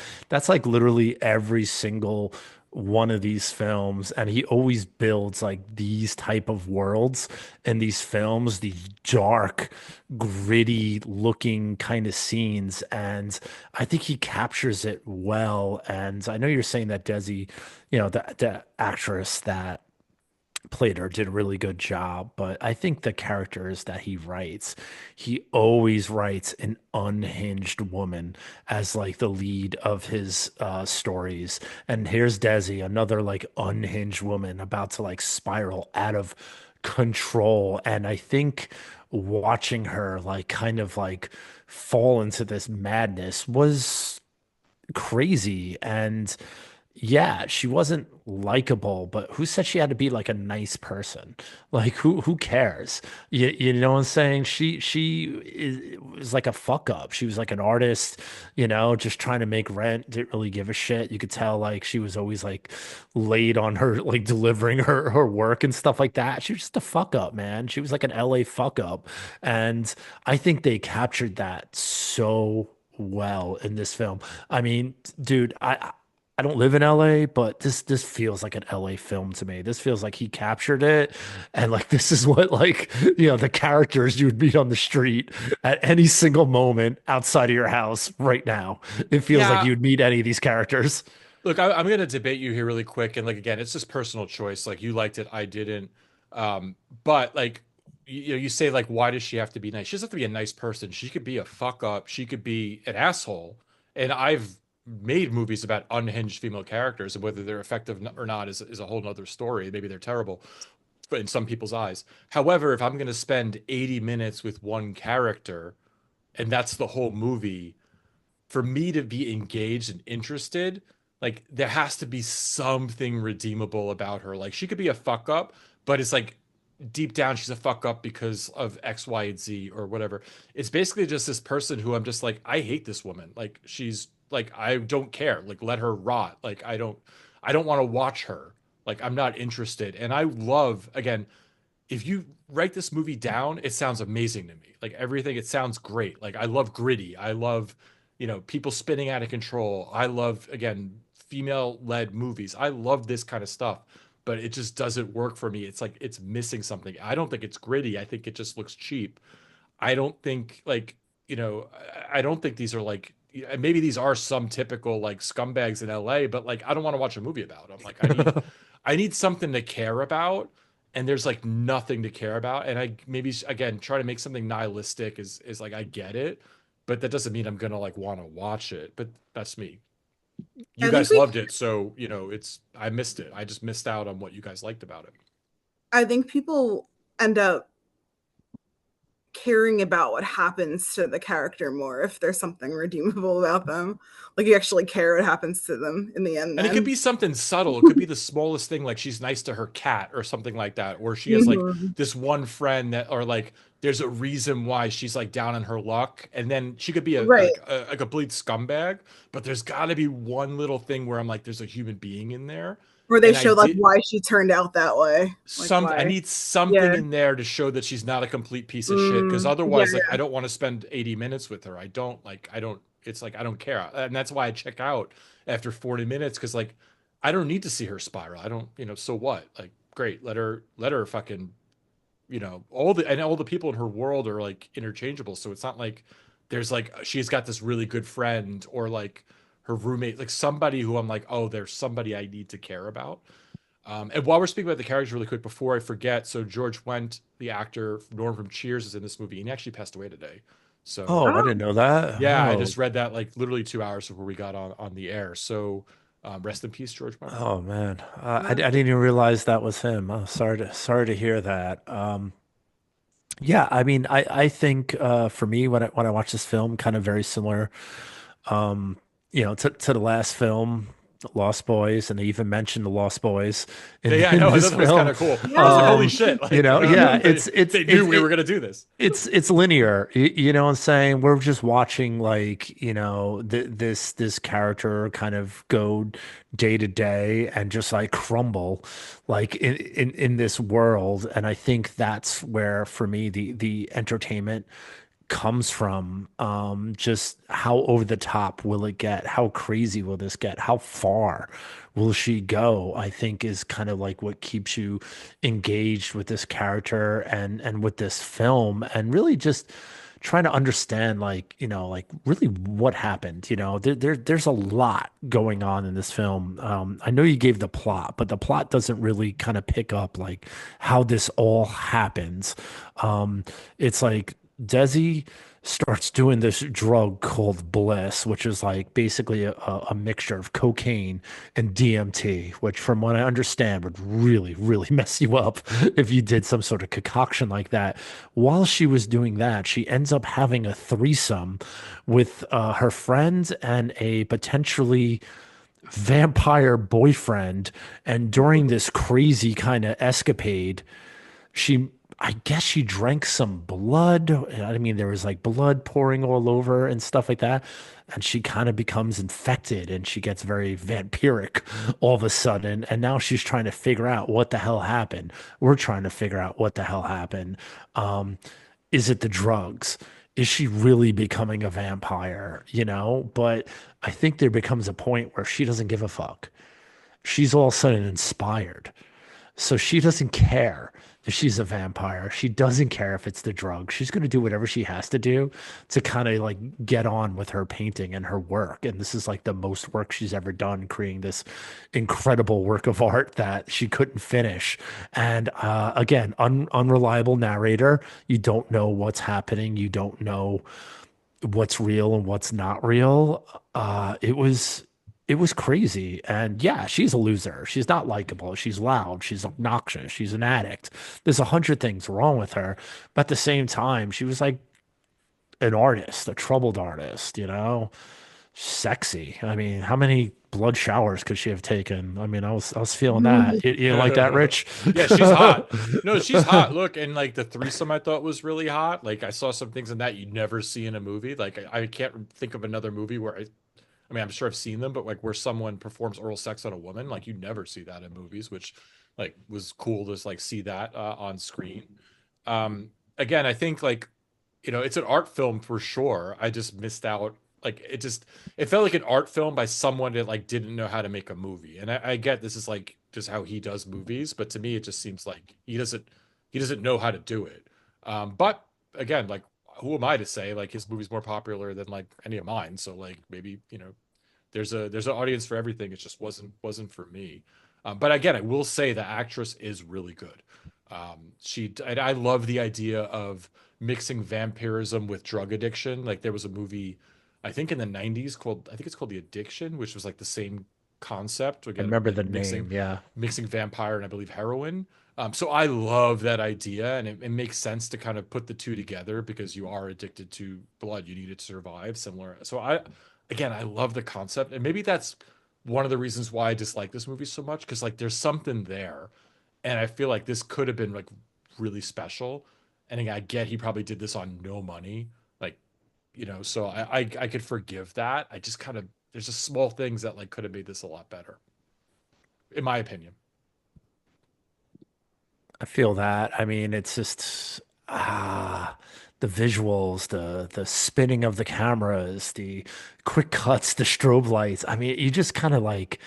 like literally every single one of these films, and he always builds like these type of worlds in these films, these dark, gritty looking kind of scenes, and I think he captures it well. And I know you're saying that Desi, the actress that played her did a really good job, but I think the characters that he always writes an unhinged woman as like the lead of his stories. And here's Desi, another like unhinged woman about to like spiral out of control. And I think watching her like kind of like fall into this madness was crazy. And yeah, she wasn't likable, but who said she had to be like a nice person? Like who cares? You know what I'm saying? Was like a fuck up. She was like an artist, just trying to make rent, didn't really give a shit. You could tell like she was always like late on her like delivering her work and stuff like that. She was just a fuck up, man. She was like an LA fuck up. And I think they captured that so well in this film. I mean, dude, I don't live in LA, but this feels like an LA film to me. This feels like he captured it, and like this is what like the characters you would meet on the street at any single moment outside of your house right now. It feels like Yeah, you'd meet any of these characters. look, I'm going to debate you here really quick, and like again, it's just personal choice. Like you liked it, I didn't. But like you say like, why does she have to be nice? She doesn't have to be a nice person. She could be a fuck up. She could be an asshole. And I've made movies about unhinged female characters, and whether they're effective or not is a whole nother story. Maybe they're terrible, but in some people's eyes. However, if I'm going to spend 80 minutes with one character, and that's the whole movie, for me to be engaged and interested, like there has to be something redeemable about her. Like she could be a fuck up, but it's like deep down she's a fuck up because of X, Y, and Z or whatever. It's basically just this person who I'm just like, I hate this woman. Like she's like, I don't care. Like let her rot. Like I don't want to watch her. Like I'm not interested. And I love, again, if you write this movie down, it sounds amazing to me. Like everything, it sounds great. Like I love gritty. I love, people spinning out of control. I love, again, female-led movies. I love this kind of stuff, but it just doesn't work for me. It's like it's missing something. I don't think it's gritty. I think it just looks cheap. I don't think like, I don't think these are like maybe these are some typical like scumbags in LA, but like I don't want to watch a movie about them. Like I need something to care about, and there's like nothing to care about. And I maybe again try to make something nihilistic is like I get it, but that doesn't mean I'm gonna like want to watch it. But that's me. You I think guys we loved it, so it's I missed it. I just missed out on what you guys liked about it. I think people end up caring about what happens to the character more if there's something redeemable about them. Like you actually care what happens to them in the end And it could then. be something subtle. It could be the smallest thing, like she's nice to her cat or something like that, or she has like Mhm. this one friend that, or like there's a reason why she's like down in her luck, and then she could be Right. a complete scumbag, but there's got to be one little thing where I'm like, there's a human being in there, Or they and I show like did why she turned out that way. Like some. I why. need something Yeah. in there to show that she's not a complete piece of shit, because Yeah. otherwise, like, I don't want to spend 80 minutes with her. I don't. It's like I don't care, and that's why I check out after 40 minutes because like I don't need to see her spiral. I don't, so what? Like, great, let her fucking, all the people in her world are like interchangeable. So it's not like there's like she's got this really good friend or like her roommate, like somebody who I'm like, oh, there's somebody I need to care about. And while we're speaking about the characters really quick, before I forget, so George Wendt, the actor Norm from Cheers, is in this movie, and he actually passed away today. So Oh, I Oh, didn't know that. yeah, I Oh, just read that like literally 2 hours before we got on the air. So rest in peace, George Wendt. oh man, I wow. didn't even realize that was him. Oh, sorry to hear that. Yeah, I mean, I think for me when I watch this film, kind of very similar, um, to the last film. Lost Boys, and they even mentioned the Lost Boys Yeah, I in know. I this thought that was kind film. of cool. I was like, Yeah. holy shit! Like, Yeah, they knew we were gonna do this. it's linear. You know what I'm saying? We're just watching like, this character kind of go day to day and just like crumble like in this world. And I think that's where for me the entertainment comes from. Just how over the top will it get? How crazy will this get? How far will she go? I think is kind of like what keeps you engaged with this character and with this film, and really just trying to understand like, like really what happened. There's a lot going on in this film. I know you gave the plot, but the plot doesn't really kind of pick up like how this all happens. It's like Desi starts doing this drug called Bliss, which is like basically a mixture of cocaine and DMT, which from what I understand would really, really mess you up if you did some sort of concoction like that. While she was doing that, she ends up having a threesome with her friend and a potentially vampire boyfriend. And during this crazy kind of escapade, she I guess she drank some blood. I mean, there was like blood pouring all over and stuff like that. And she kind of becomes infected and she gets very vampiric all of a sudden. And now she's trying to figure out what the hell happened. We're trying to figure out what the hell happened. Um, is it the drugs? Is she really becoming a vampire? But I think there becomes a point where she doesn't give a fuck. She's all of a sudden inspired. So she doesn't care if she's a vampire. She doesn't care if it's the drug. She's going to do whatever she has to do to kind of like get on with her painting and her work. And this is like the most work she's ever done, creating this incredible work of art that she couldn't finish. And again, unreliable narrator. You don't know what's happening. You don't know what's real and what's not real. It was crazy. And yeah, she's a loser. She's not likable. She's loud. She's obnoxious. She's an addict. There's 100 things wrong with her. But at the same time, she was like an artist, a troubled artist, sexy. I mean, how many blood showers could she have taken? I mean, I was feeling that. You like that, Rich? Yeah, she's hot. No, she's hot. Look, and like the threesome I thought was really hot. Like I saw some things in that you never see in a movie. Like I can't think of another movie where I mean, I'm sure I've seen them, but like where someone performs oral sex on a woman, like you never see that in movies, which like was cool to like see that on screen. Again, I think like, it's an art film for sure. I just missed out. Like it felt like an art film by someone that like didn't know how to make a movie. And I get this is like just how he does movies, but to me it just seems like he doesn't know how to do it. But again, like who am I to say like his movie's more popular than like any of mine? So like maybe there's an audience for everything. It just wasn't for me. But again, I will say the actress is really good. I love the idea of mixing vampirism with drug addiction. Like there was a movie, I think in the '90s called I think it's called The Addiction, which was like the same concept. I Again, remember the like mixing name. Yeah. mixing vampire and I believe heroin. So I love that idea, and it makes sense to kind of put the two together because you are addicted to blood. You need it to survive. Similar. So again, I love the concept, and maybe that's one of the reasons why I dislike this movie so much because like there's something there, and I feel like this could have been like really special. And again, I get he probably did this on no money, like so I could forgive that. I just kind of there's just small things that like could have made this a lot better, in my opinion. I feel that. I mean, it's just the visuals, the spinning of the cameras, the quick cuts, the strobe lights. I mean, you just kind of like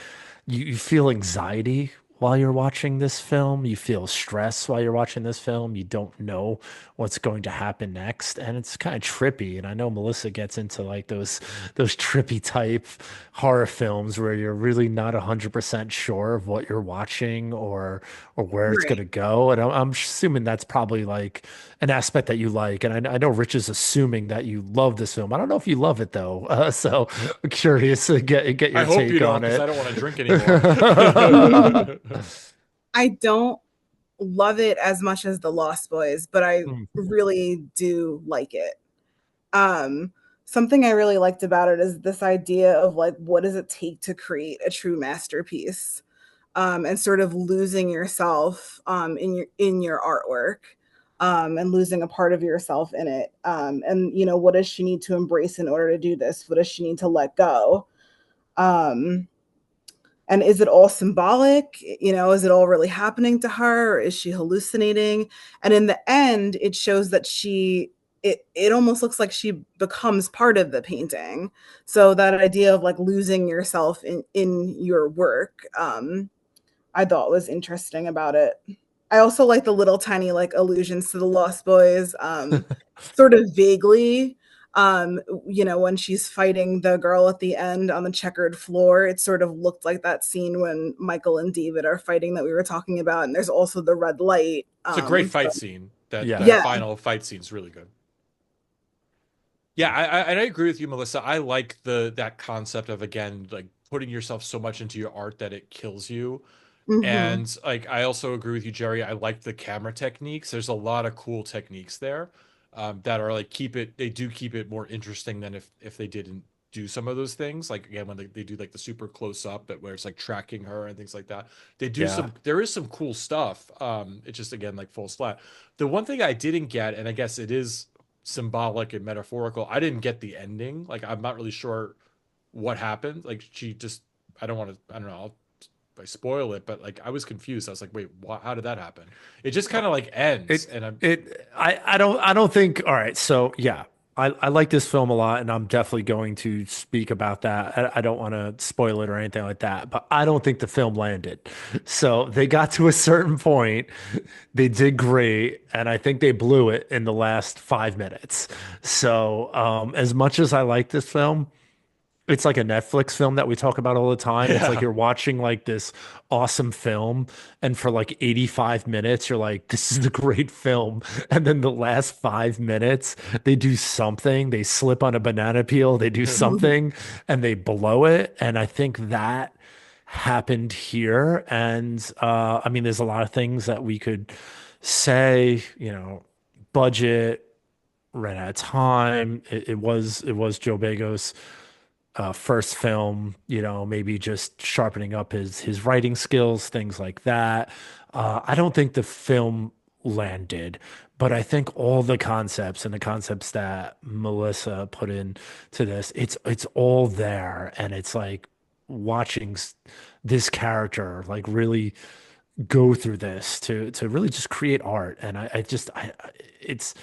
you feel anxiety while you're watching this film. You feel stress while you're watching this film. You don't know what's going to happen next, and it's kind of trippy. And I know Melissa gets into like those trippy type horror films where you're really not 100% sure of what you're watching or where it's going Right. to go. And I'm assuming that's probably like an aspect that you like. And I know Rich is assuming that you love this film. I don't know if you love it though. So I'm curious to get I your hope you take don't, on because I it. don't want to drink anymore. I don't love it as much as the Lost Boys, but I Mm. really do like it. Um, something I really liked about it is this idea of like, what does it take to create a true masterpiece? And sort of losing yourself in your artwork, and losing a part of yourself in it. And you know, what does she need to embrace in order to do this? What does she need to let go? Um, and is it all symbolic? You know, is it all really happening to her? Or is she hallucinating? And in the end, it shows that it almost looks like she becomes part of the painting. So that idea of like losing yourself in your work, I thought was interesting about it. I also like the little tiny like allusions to the Lost Boys, sort of vaguely. You know, when she's fighting the girl at the end on the checkered floor, it sort of looked like that scene when Michael and David are fighting that we were talking about. And there's also the red light. It's a great fight scene. That Yeah. that Yeah. final fight scene is really good. Yeah, I agree with you, Melissa. I like that concept of, again, like putting yourself so much into your art that it kills you. Mhm. And like I also agree with you, Jerry. I like the camera techniques. There's a lot of cool techniques there, that are like they do keep it more interesting than if they didn't do some of those things. Like again, when they do like the super close up that where it's like tracking her and things like that. They do Yeah. there is some cool stuff. It's just, again, like full flat. The one thing I didn't get, and I guess it is symbolic and metaphorical, I didn't get the ending. Like I'm not really sure what happened. Like she just, I don't know. If I spoil it, but like I was confused. I was like, wait, how did that happen? It just kind of like ends, and I'm I don't think. All right, so yeah, I like this film a lot, and I'm definitely going to speak about that. I don't want to spoil it or anything like that, but I don't think the film landed. So they got to a certain point, they did great, and I think they blew it in the last 5 minutes. So as much as I like this film, it's like a Netflix film that we talk about all the time. It's like yeah. you're watching like this awesome film, and for like 85 minutes, you're like, this is a great film. And then the last 5 minutes, they do something, they slip on a banana peel, they do something, and they blow it. And I think that happened here. And I mean, there's a lot of things that we could say, budget, ran out of time. It was Joe Begos' first film, maybe just sharpening up his writing skills, things like that. I don't think the film landed, but I think all the concepts and the concepts that Melissa put in to this, it's all there, and it's like watching this character like really go through this to really just create art, and it's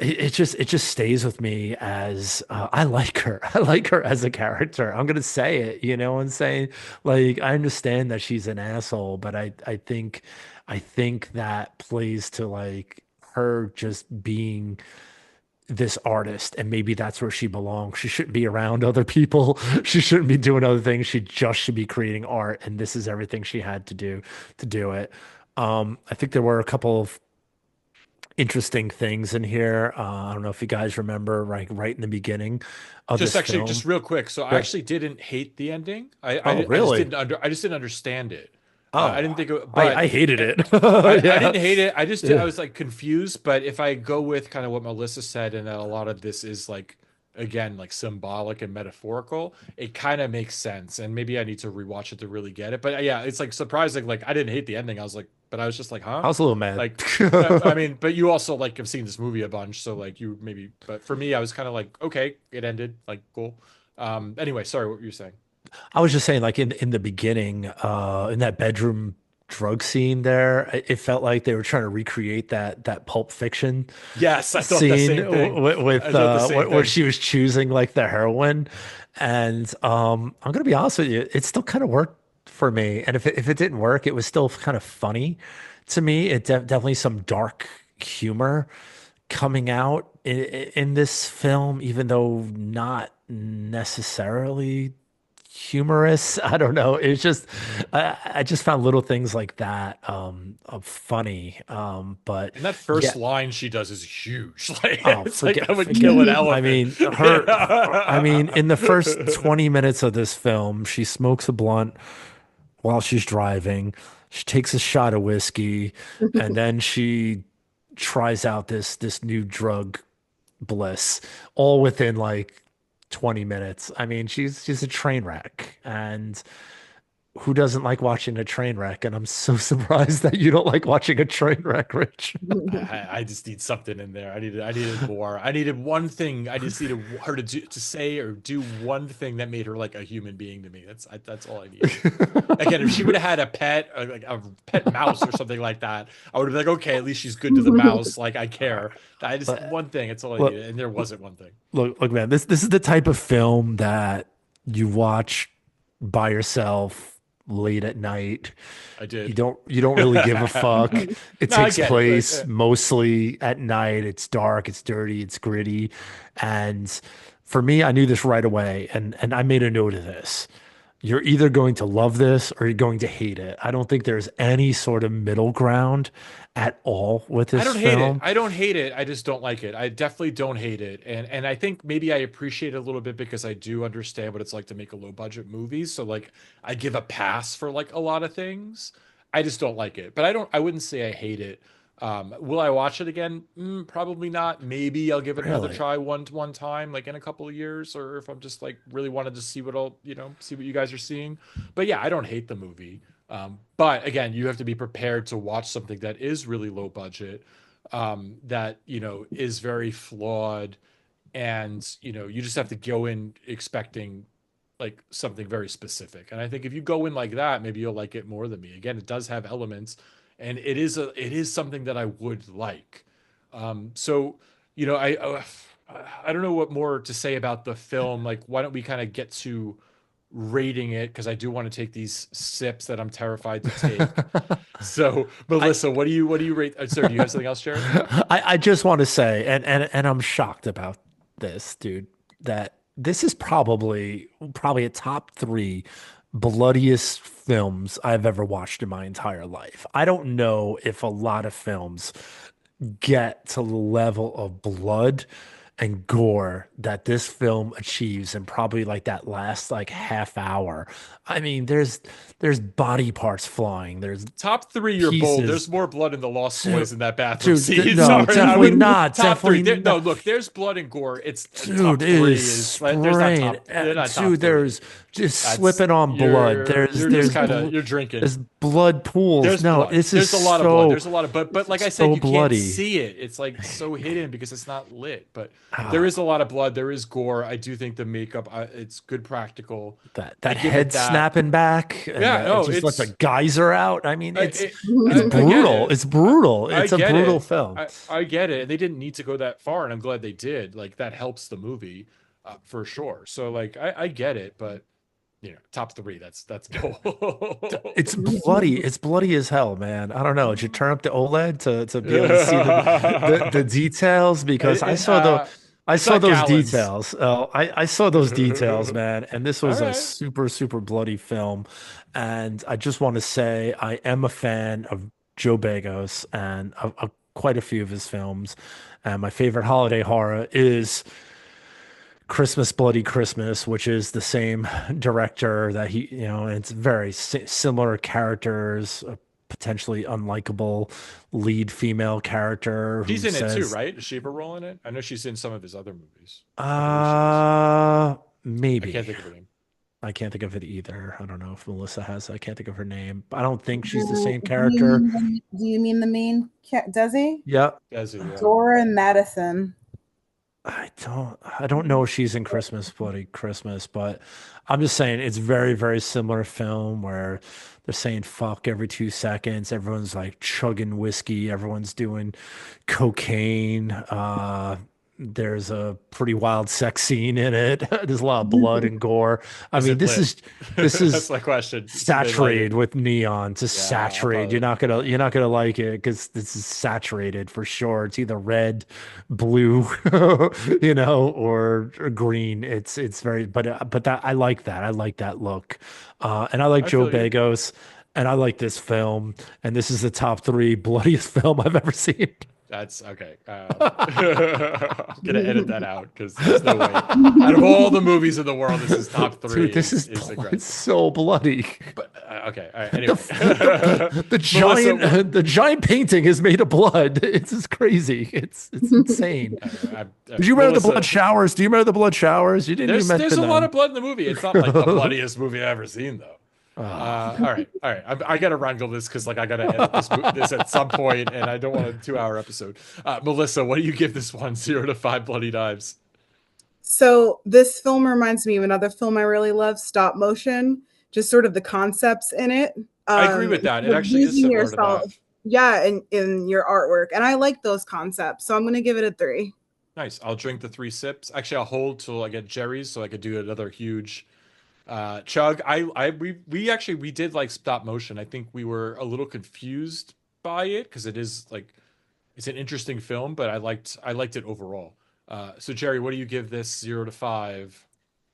it just stays with me as I like her. I like her as a character. I'm gonna say it, and saying like I understand that she's an asshole, but I think that plays to like her just being this artist, and maybe that's where she belongs. She shouldn't be around other people. She shouldn't be doing other things. She just should be creating art, and this is everything she had to do it. I think there were a couple of interesting things in here. I don't know if you guys remember, right in the beginning of Just this actually, just film. real quick. So I Yeah. actually didn't hate the ending. Oh, really? I just didn't understand it. I Oh, didn't think it, I but hated it. I Yeah. didn't hate it. I Yeah. was like confused. But if I go with kind of what Melissa said, and that a lot of this is like, again, like symbolic and metaphorical, it kind of makes sense. And maybe I need to rewatch it to really get it. But yeah, it's like surprising. Like I didn't hate the ending. I was like, but I was just like, huh? I was a little mad. Like, I mean, but you also like have seen this movie a bunch, so like you maybe. But for me, I was kind of like, okay, it ended. Like, cool. Anyway, sorry, what were you saying? I was just saying, like in the beginning, in that bedroom drug scene there, it felt like they were trying to recreate that Pulp Fiction Yes, I thought the scene same thing. with I thought the same where thing. she was choosing like the heroine, and I'm gonna be honest with you, it still kind of worked for me. And if it didn't work, it was still kind of funny to me. Definitely some dark humor coming out in this film, even though not necessarily humorous. I don't know. It's just I just found little things like that funny. But And that yeah. first line she does is huge. Like Oh, it's like I would forget kill an it. I elephant. mean, I mean, in the first 20 minutes of this film, she smokes a blunt while she's driving. She takes a shot of whiskey, and then she tries out this new drug Bliss, all within like 20 minutes. I mean, she's a train wreck, and who doesn't like watching a train wreck? And I'm so surprised that you don't like watching a train wreck, Rich. I just need something in there. I needed more. I needed one thing. I just needed her to say or do one thing that made her like a human being to me. That's all I needed. Again, if she would have had a pet, like a pet mouse or something like that, I would have been like, okay, at least she's good to the mouse. Like I care. I just one thing. It's all I needed, and there wasn't one thing. Look, man, this is the type of film that you watch by yourself late at night. I did. You don't really give a fuck. It No, I takes get it, place but, mostly at night. It's dark, it's dirty, it's gritty. And for me, I knew this right away, and I made a note of this. You're either going to love this or you're going to hate it. I don't think there's any sort of middle ground at all with I this don't hate it. film. I don't hate it. I just don't like it. I definitely don't hate it. And I think maybe I appreciate it a little bit because I do understand what it's like to make a low budget movie. So like I give a pass for like a lot of things. I just don't like it. But I wouldn't say I hate it. Will I watch it again? Probably not. Maybe I'll give it another Really? try one time, like in a couple of years, or if I'm just like really wanted to see see what you guys are seeing. But yeah, I don't hate the movie. But again, you have to be prepared to watch something that is really low budget, that is very flawed, and you just have to go in expecting like something very specific. And I think if you go in like that, maybe you'll like it more than me. Again, it does have elements, and it is something that I would like. So I don't know what more to say about the film. Like, why don't we kind of get to rating it, because I do want to take these sips that I'm terrified to take. So, Melissa, what do you rate? Sorry, do you have something else, Jared? I just want to say, and I'm shocked about this, dude, that this is probably a top three bloodiest films I've ever watched in my entire life. I don't know if a lot of films get to the level of blood and gore that this film achieves in probably like that last like half hour. I mean, there's body parts flying. There's Top three, you're bold. pieces. There's more blood in the Lost Dude, Boys in that bathroom scene. no, Sorry, definitely not. Top three. Definitely No, not. look, there's blood and gore. It's top Dude, it three is is there's not spraying. top. They're not top Dude, three. there's just That's slipping on blood. you're just kind of you're drinking. there's blood pools. There's No, blood. this is There's a lot of so blood. There's a lot of but like I said, so you bloody. can't see it. It's like so hidden because it's not lit. But there Ah, is a lot of blood. There is gore. I do think the makeup, it's good practical. that I that give it head that. snapping back, and Yeah, it no, just lets a it's geyser out. I mean, I, it's it, it's I get brutal. it. It's brutal. I It's a get brutal it. film. I get it. They didn't need to go that far, and I'm glad they did. Like that helps the movie, for sure. So like I get it, but top three. That's gold. It's bloody. It's bloody as hell, man. I don't know. Did you turn up the OLED to be able to see the details? Because It- it, I it's saw not those gallons. details. Oh, I saw those details, man. And this All was a right. super, super bloody film. And I just want to say I am a fan of Joe Begos and of quite a few of his films. And my favorite holiday horror is Christmas Bloody Christmas, which is the same director that it's very similar characters, a potentially unlikable lead female character who She's in it too, says, right? Is she have a role in it? I know she's in some of his other movies. I can't maybe. think of her name. I can't think of it either. I don't know if Melissa has. I can't think of her name. I don't think she's the Do same character. do you mean the main Desi? Yeah, Desi, yeah. Dora Madison. I don't know if she's in Christmas Bloody Christmas, but I'm just saying it's very, very similar film where they're saying fuck every 2 seconds. Everyone's like chugging whiskey, everyone's doing cocaine. There's a pretty wild sex scene in it. There's a lot of blood and gore. I Is mean, it this lit? is That's my question. Did they like saturated it? with neon. Just Yeah, saturated. You're not gonna like it because this is saturated for sure. It's either red, blue, or green. It's very, but that I like that. I like that look, and I like I Joe feel you. Begos, and I like this film, and this is the top three bloodiest film I've ever seen. That's okay. I'm gonna edit that out because there's no way. Out of all the movies in the world, this is top three. Dude, this is is it's aggressive. so bloody. But Okay. All right. Anyway, The giant painting is made of blood. It's just crazy. It's insane. Did you remember the blood showers? Do you remember the blood showers? You didn't even mention There's a them. lot of blood in the movie. It's not like the bloodiest movie I've ever seen, though. All right. I gotta wrangle this because like I gotta edit this at some point, and I don't want a 2-hour episode. Melissa, what do you give this one? 0 to 5 bloody knives. So this film reminds me of another film I really love, stop motion. Just sort of the concepts in it. I agree with that. It actually is similar to that. Yeah, in your artwork, and I like those concepts, so I'm gonna give it a 3. Nice. I'll drink the 3 sips. Actually, I'll hold till I get Jerry's, so I could do another huge chug. We did like stop motion. I think we were a little confused by it because it is like it's an interesting film, but I liked it overall. So Jerry, what do you give this 0 to 5?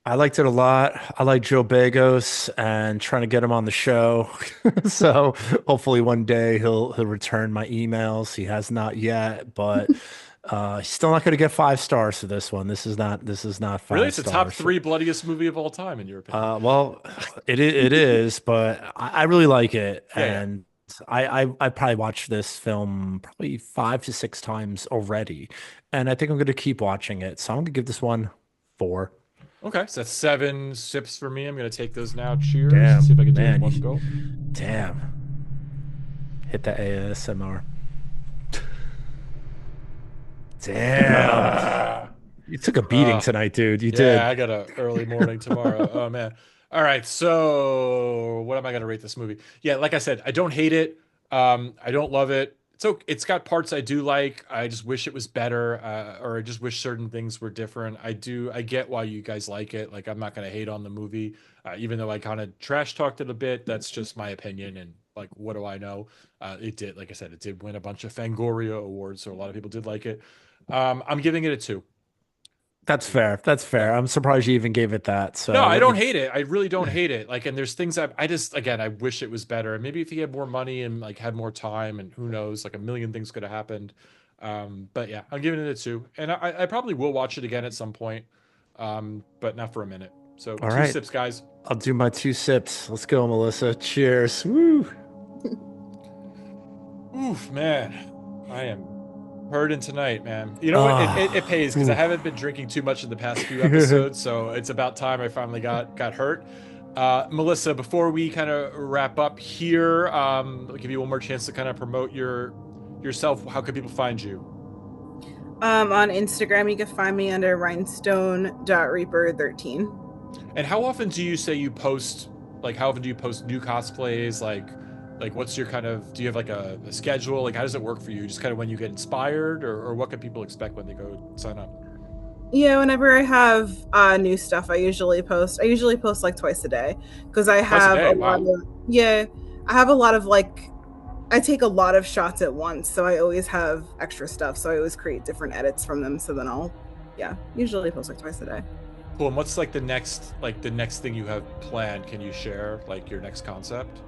I liked it a lot. I like Joe Begos and trying to get him on the show. So hopefully one day he'll return my emails. He has not yet, but he's still not going to get 5 stars for this one. This is not 5 Really, it's a top stars. 3 bloodiest movie of all time in your opinion. Well, it is, but I really like it, Yeah, and I probably watched this film probably 5 to 6 times already, and I think I'm going to keep watching it. So I'm going to give this one 4. Okay, so that's 7 sips for me. I'm gonna take those now. Cheers. Damn, See if I can do it man, in one go. Damn. Hit that ASMR. Damn. You took a beating tonight, dude. You did. Yeah, I got an early morning tomorrow. Oh man. All right, so what am I gonna rate this movie? Yeah, like I said, I don't hate it. I don't love it. It's got parts I do like. I just wish it was better, or I just wish certain things were different. I get why you guys like it. Like, I'm not gonna hate on the movie, even though I kind of trash talked it a bit. That's just my opinion, and like, what do I know? It did, like I said, it did win a bunch of Fangoria awards, so a lot of people did like it. I'm giving it a 2. That's fair. That's fair. I'm surprised you even gave it that. So no, I don't hate it. I really don't hate it. Like, and there's things I just, again, I wish it was better. And maybe if he had more money and like had more time, and who knows, like a million things could have happened. But yeah, I'm giving it a 2, and I probably will watch it again at some point, but not for a minute. So all 2 right. sips, guys. I'll do my 2 sips. Let's go, Melissa. Cheers. Woo. Oof, man, I am hurting tonight, man. You know what? It pays because I haven't been drinking too much in the past few episodes, so it's about time I finally got hurt. Melissa, before we kind of wrap up here, I'll give you one more chance to kind of promote yourself. How can people find you? On Instagram, you can find me under rhinestone.reaper13. And how often do you say you post? Like, how often do you post new cosplays? Like what's your kind of, do you have like a schedule? Like, how does it work for you? Just kind of when you get inspired, or what can people expect when they go sign up? Yeah, whenever I have new stuff, I usually post like twice a day, because I have a lot of, I have a lot of, like, I take a lot of shots at once, so I always have extra stuff, so I always create different edits from them, so then I'll usually post like twice a day. Cool. And what's like the next thing you have planned? Can you share like your next concept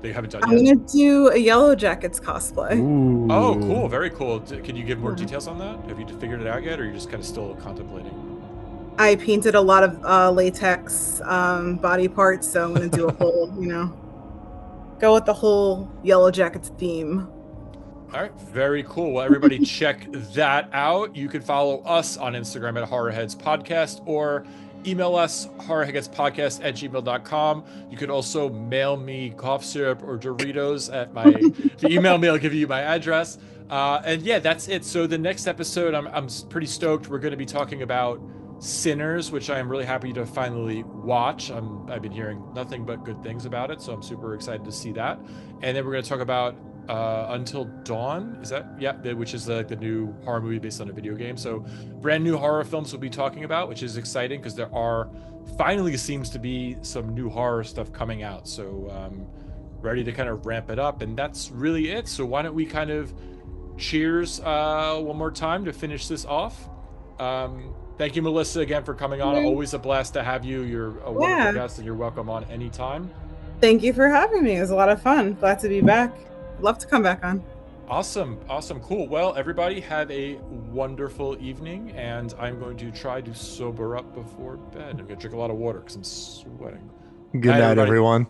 that you haven't done yet? I'm gonna do a Yellow Jackets cosplay. Ooh. Oh, cool. Very cool. Can you give more details on that? Have you figured it out yet, or are you just kind of still contemplating? I painted a lot of latex body parts, so I'm gonna do a whole, go with the whole Yellow Jackets theme. All right, very cool. Well, everybody check that out. You can follow us on Instagram at horrorheadspodcast, or email us horrorheadspodcast@gmail.com. You can also mail me cough syrup or Doritos at my, if you email me, I'll give you my address. And yeah, that's it. So the next episode, I'm pretty stoked. We're going to be talking about Sinners, which I am really happy to finally watch. I've been hearing nothing but good things about it, so I'm super excited to see that. And then we're going to talk about Until Dawn, which is the new horror movie based on a video game. So brand new horror films we'll be talking about, which is exciting because there are finally seems to be some new horror stuff coming out. So ready to kind of ramp it up, and that's really it. So why don't we kind of cheers one more time to finish this off. Thank you, Melissa, again for coming on. Always a blast to have you. You're a wonderful guest, and you're welcome on anytime. Thank you for having me. It was a lot of fun. Glad to be back. Love to come back on. Awesome. Cool. Well, everybody have a wonderful evening, and I'm going to try to sober up before bed. I'm going to drink a lot of water because I'm sweating. Good night, everyone.